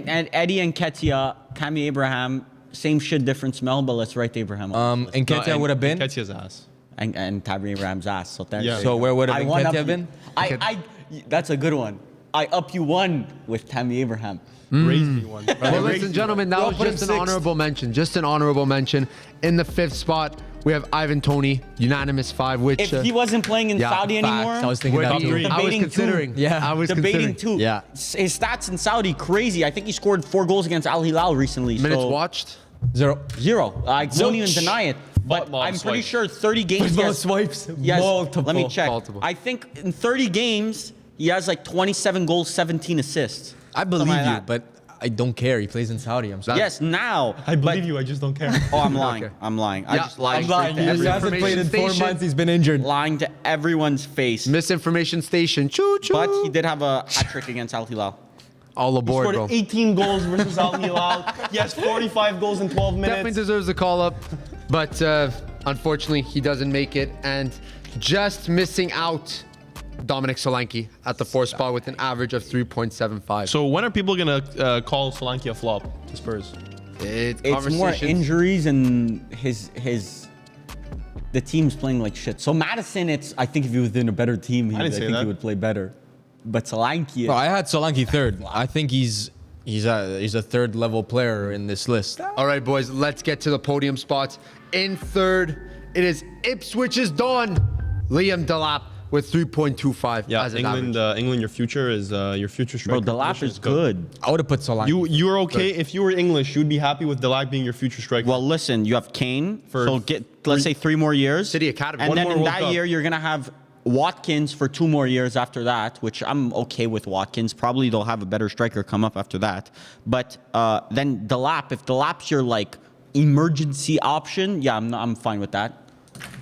Speaker 3: and Ketia, Tammy Abraham, same shit, different smell, but let's write Abraham.
Speaker 4: And Ketia would have been.
Speaker 2: Ketia's ass.
Speaker 3: And Tammy Abraham's ass. So,
Speaker 2: Yeah.
Speaker 4: So where would have
Speaker 3: I
Speaker 4: been
Speaker 3: one up
Speaker 4: Ketia
Speaker 3: you.
Speaker 4: been?
Speaker 3: That's a good one. I up you one with Tammy Abraham.
Speaker 2: Raise me one.
Speaker 1: well, ladies and gentlemen, that
Speaker 4: Y'all
Speaker 1: was
Speaker 4: put him
Speaker 1: just an
Speaker 4: sixth.
Speaker 1: honorable mention. Just an honorable mention. In the 5th spot, we have Ivan Toney, unanimous 5, which
Speaker 3: If he wasn't playing in
Speaker 1: yeah,
Speaker 3: Saudi
Speaker 1: facts.
Speaker 3: anymore,
Speaker 4: I was thinking
Speaker 1: would
Speaker 4: that
Speaker 1: be-
Speaker 4: too.
Speaker 2: three.
Speaker 1: I was
Speaker 3: Debating
Speaker 1: considering.
Speaker 3: two.
Speaker 1: Yeah, I was
Speaker 3: debating
Speaker 1: considering.
Speaker 3: too.
Speaker 1: Yeah.
Speaker 3: His stats in Saudi crazy. I think he scored 4 goals against Al Hilal recently.
Speaker 1: Minutes
Speaker 3: so
Speaker 1: watched.
Speaker 4: 0.
Speaker 3: 0. I won't even deny it. But
Speaker 2: Football
Speaker 3: I'm pretty
Speaker 2: swipes.
Speaker 3: sure 30 games.
Speaker 4: Football
Speaker 3: he has-
Speaker 4: swipes,
Speaker 3: he has-
Speaker 4: multiple.
Speaker 3: Let me check.
Speaker 1: Multiple.
Speaker 3: I think in 30 games he has like 27 goals, 17 assists.
Speaker 4: I believe
Speaker 3: Something like
Speaker 4: you,
Speaker 3: that.
Speaker 4: but I don't care. He plays in Saudi. I'm sorry.
Speaker 3: Yes, now.
Speaker 2: I believe
Speaker 3: but-
Speaker 2: you. I just don't care.
Speaker 3: Oh, I'm lying.
Speaker 1: Okay.
Speaker 3: I'm lying. I
Speaker 1: Yeah,
Speaker 3: just lied.
Speaker 1: I'm
Speaker 3: straight
Speaker 1: lying.
Speaker 3: to
Speaker 1: He
Speaker 4: He
Speaker 3: everyone.
Speaker 4: hasn't played in 4
Speaker 1: Station.
Speaker 4: months. He's been injured.
Speaker 3: Lying to everyone's face.
Speaker 1: Misinformation station. Choo choo.
Speaker 3: But he did have a hat trick against Al Hilal.
Speaker 1: All aboard,
Speaker 2: Scored
Speaker 1: bro.
Speaker 2: 18 goals versus Al Hilal. He has 45 goals in 12
Speaker 1: Definitely
Speaker 2: minutes.
Speaker 1: deserves a call up, but unfortunately he doesn't make it. And just missing out, Dominic Solanke at the 4th spot with an average of 3.75.
Speaker 2: So when are people gonna call Solanke a flop to Spurs?
Speaker 1: It's
Speaker 3: It's more
Speaker 1: conversations.
Speaker 3: injuries and the team's playing like shit. So Madison, I think if he was in a better team, I
Speaker 2: didn't say
Speaker 3: think
Speaker 2: that.
Speaker 3: he would play better. But Solanke,
Speaker 4: Bro, I had Solanke 3rd. I think he's a 3rd level player in this list.
Speaker 1: All right, boys, let's get to the podium spots. In 3rd, it is Ipswich's Dawn, Liam Delap with 3.25
Speaker 2: Yeah,
Speaker 1: as an
Speaker 2: England.
Speaker 1: average.
Speaker 2: England, your future is your future striker.
Speaker 3: bro, Delap
Speaker 2: position
Speaker 3: is good.
Speaker 4: I would have put Solanke.
Speaker 2: You're okay if you were English. You'd be happy with Delap being your future striker.
Speaker 3: Well, listen, you have Kane
Speaker 2: For
Speaker 3: so let's say 3 more years.
Speaker 1: City Academy.
Speaker 3: And
Speaker 1: One
Speaker 3: then
Speaker 2: more
Speaker 3: in
Speaker 2: World
Speaker 3: that
Speaker 2: Cup.
Speaker 3: year, you're gonna have Watkins for 2 more years after that, which I'm okay with Watkins. Probably they'll have a better striker come up after that. But then Delap, if Delap's your like emergency option, yeah, I'm fine with that.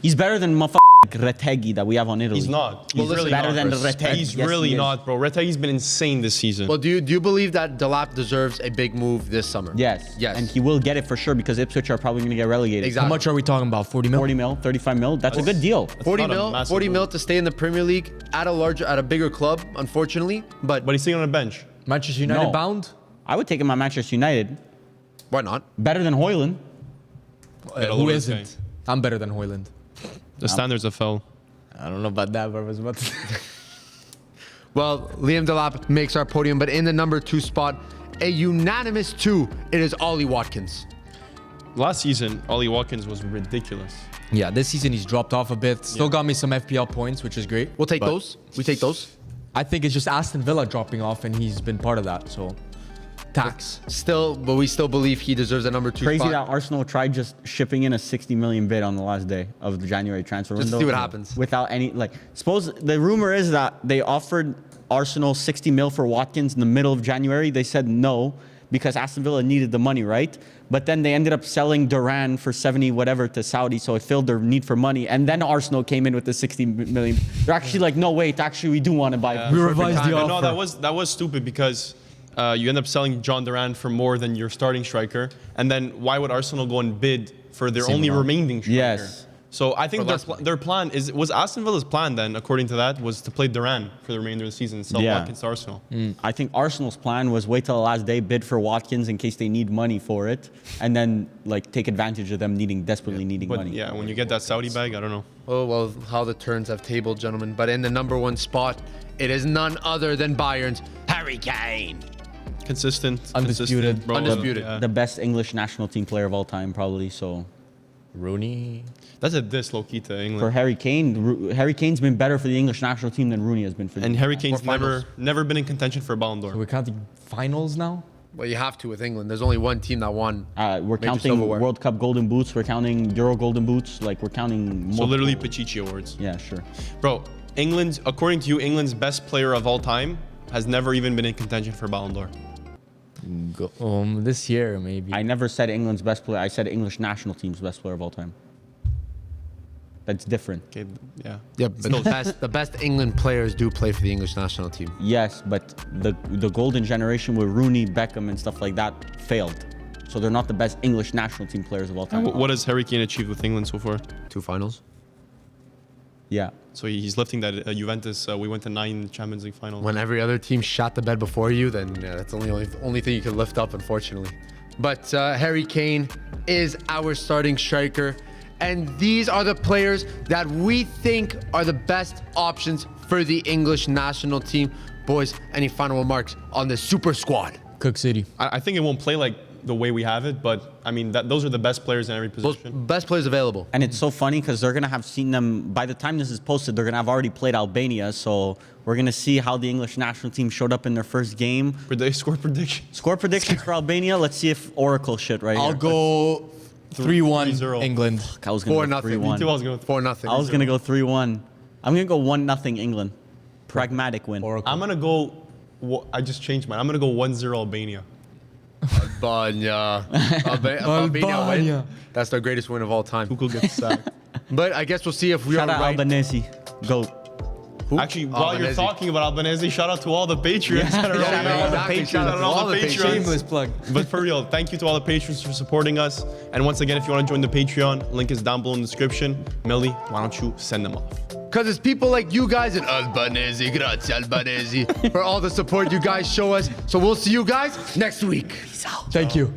Speaker 3: He's better than motherfucking Retegui that we have on Italy.
Speaker 2: he's not. He's
Speaker 1: listen,
Speaker 2: really
Speaker 3: better
Speaker 2: not.
Speaker 3: than
Speaker 2: bro.
Speaker 3: Retegui.
Speaker 2: He's
Speaker 3: Yes,
Speaker 2: really
Speaker 3: he is.
Speaker 2: not, bro. Retegui's been insane this season.
Speaker 1: Well, do you believe that Delap deserves a big move this summer?
Speaker 3: Yes.
Speaker 1: Yes.
Speaker 3: And he will get it for sure because Ipswich are probably gonna get relegated.
Speaker 1: Exactly.
Speaker 4: How much are we talking about? 40 mil?
Speaker 3: 40 mil, 35 mil. That's a good deal.
Speaker 1: 40
Speaker 2: not a
Speaker 1: mil,
Speaker 2: massive
Speaker 1: 40 mil
Speaker 2: move.
Speaker 1: to stay in the Premier League at a bigger club, unfortunately. But
Speaker 2: But he's sitting on a bench.
Speaker 4: Manchester United
Speaker 3: No.
Speaker 4: bound?
Speaker 3: I would take him at Manchester United.
Speaker 1: Why not?
Speaker 3: Better than Højlund.
Speaker 2: Get a
Speaker 4: Who
Speaker 2: load of this
Speaker 4: isn't? I'm better than Højlund.
Speaker 2: The standards have fell.
Speaker 4: I don't know about that, but I was about to say.
Speaker 1: Well, Liam Delap makes our podium, but in the number 2 spot, a unanimous 2, it is Ollie Watkins.
Speaker 2: Last season, Ollie Watkins was ridiculous.
Speaker 4: Yeah, this season he's dropped off a bit. Still got me some FPL points, which is great.
Speaker 1: We'll take
Speaker 4: But
Speaker 1: those. We take those.
Speaker 4: I think it's just Aston Villa dropping off, and he's been part of that. So, tax.
Speaker 1: Still, but we still believe he deserves a number 2
Speaker 3: Crazy
Speaker 1: spot.
Speaker 3: that Arsenal tried just shipping in a 60 million bid on the last day of the January transfer
Speaker 1: Just to
Speaker 3: window.
Speaker 1: see what happens.
Speaker 3: Without any, like, suppose the rumor is that they offered Arsenal 60 mil for Watkins in the middle of January. They said no because Aston Villa needed the money, right? But then they ended up selling Duran for 70 whatever to Saudi, so it filled their need for money. And then Arsenal came in with the 60 million. They're actually like, no, wait, actually we do want to buy.
Speaker 4: We revised the
Speaker 2: But
Speaker 4: offer.
Speaker 2: no, that was stupid because you end up selling John Duran for more than your starting striker. And then why would Arsenal go and bid for their only remaining striker?
Speaker 3: Yes.
Speaker 2: So I think
Speaker 1: less money.
Speaker 2: their plan was Aston Villa's plan then, according to that, was to play Duran for the remainder of the season and sell
Speaker 3: Yeah.
Speaker 2: Watkins to Arsenal.
Speaker 3: I think Arsenal's plan was wait till the last day, bid for Watkins in case they need money for it, and then like take advantage of them desperately needing
Speaker 2: But
Speaker 3: money.
Speaker 2: yeah, when you get that Saudi bag, I don't know.
Speaker 1: Oh, well, how the turns have tabled, gentlemen. But in the number 1 spot, it is none other than Bayern's Harry Kane.
Speaker 2: Consistent,
Speaker 4: Undisputed.
Speaker 2: consistent, bro.
Speaker 1: Undisputed.
Speaker 2: Yeah.
Speaker 3: The best English national team player of all time, probably. So
Speaker 4: Rooney.
Speaker 2: That's a diss, low-key, to
Speaker 3: for
Speaker 2: England.
Speaker 3: Harry Kane, Harry Kane's been better for the English national team than Rooney has been for.
Speaker 2: And Harry Kane's
Speaker 1: finals.
Speaker 2: never been in contention for a Ballon d'Or.
Speaker 4: We're counting finals now.
Speaker 1: Well, you have to with England. There's only one team that won.
Speaker 3: We're
Speaker 1: major
Speaker 3: counting
Speaker 1: silverware.
Speaker 3: World Cup golden boots. We're counting Euro golden boots. Like we're counting.
Speaker 2: So literally
Speaker 3: multiple-
Speaker 2: Pichichi Awards.
Speaker 3: Yeah, sure.
Speaker 2: Bro, England's, according to you, England's best player of all time has never even been in contention for Ballon d'Or.
Speaker 4: This year maybe.
Speaker 3: I never said England's best player. I said English national team's best player of all time. That's different.
Speaker 2: Okay, yeah.
Speaker 1: Yeah, but the best England players do play for the English national team.
Speaker 3: Yes, but the golden generation with Rooney, Beckham, and stuff like that failed. So they're not the best English national team players of all time.
Speaker 2: What has Harry Kane achieved with England so far?
Speaker 1: 2 finals.
Speaker 3: Yeah.
Speaker 2: So he's lifting that Juventus. We went to 9 Champions League finals.
Speaker 1: When every other team shot the bed before you, then yeah, that's the only thing you can lift up, unfortunately. But Harry Kane is our starting striker. And these are the players that we think are the best options for the English national team. Boys, any final remarks on the super squad?
Speaker 4: Cook City.
Speaker 2: I think it won't play like the way we have it, but I mean, those are the best players in every
Speaker 1: Those
Speaker 2: position.
Speaker 1: best players available.
Speaker 3: And it's so funny because they're going to have seen them, by the time this is posted, they're going to have already played Albania. So we're going to see how the English national team showed up in their first game.
Speaker 2: Score prediction.
Speaker 3: Score predictions for Albania. Let's see if Oracle shit right
Speaker 4: I'll
Speaker 3: here.
Speaker 4: go 3-1
Speaker 2: 3-0.
Speaker 4: England.
Speaker 3: I was going to go
Speaker 1: 4-0.
Speaker 3: 3-1.
Speaker 2: I was going
Speaker 1: 4-0.
Speaker 3: I was going to go 3-1. I'm going to go 1-0 England. Pragmatic win.
Speaker 4: Oracle.
Speaker 2: I'm gonna go. I just changed mine. I'm gonna go 1-0 Albania.
Speaker 1: Albania. Albania win. That's their greatest win of all time.
Speaker 2: Tuchel gets sacked.
Speaker 1: But I guess we'll see if we
Speaker 3: Shout
Speaker 1: are
Speaker 3: out
Speaker 1: right.
Speaker 3: Albanese. Go.
Speaker 2: Actually, while you're
Speaker 1: Albanese.
Speaker 2: talking about Albanese, shout out to all the Patreons that are
Speaker 1: Yeah,
Speaker 2: on there.
Speaker 1: exactly.
Speaker 2: Shout out to all the Patreons.
Speaker 4: Shameless plug.
Speaker 2: But for real, thank you to all the patrons for supporting us. And once again, if you want to join the Patreon, link is down below in the description. Millie, why don't you send them off?
Speaker 1: Because it's people like you guys in Albanese, grazie Albanese, for all the support you guys show us. So we'll see you guys next week.
Speaker 4: Thank you.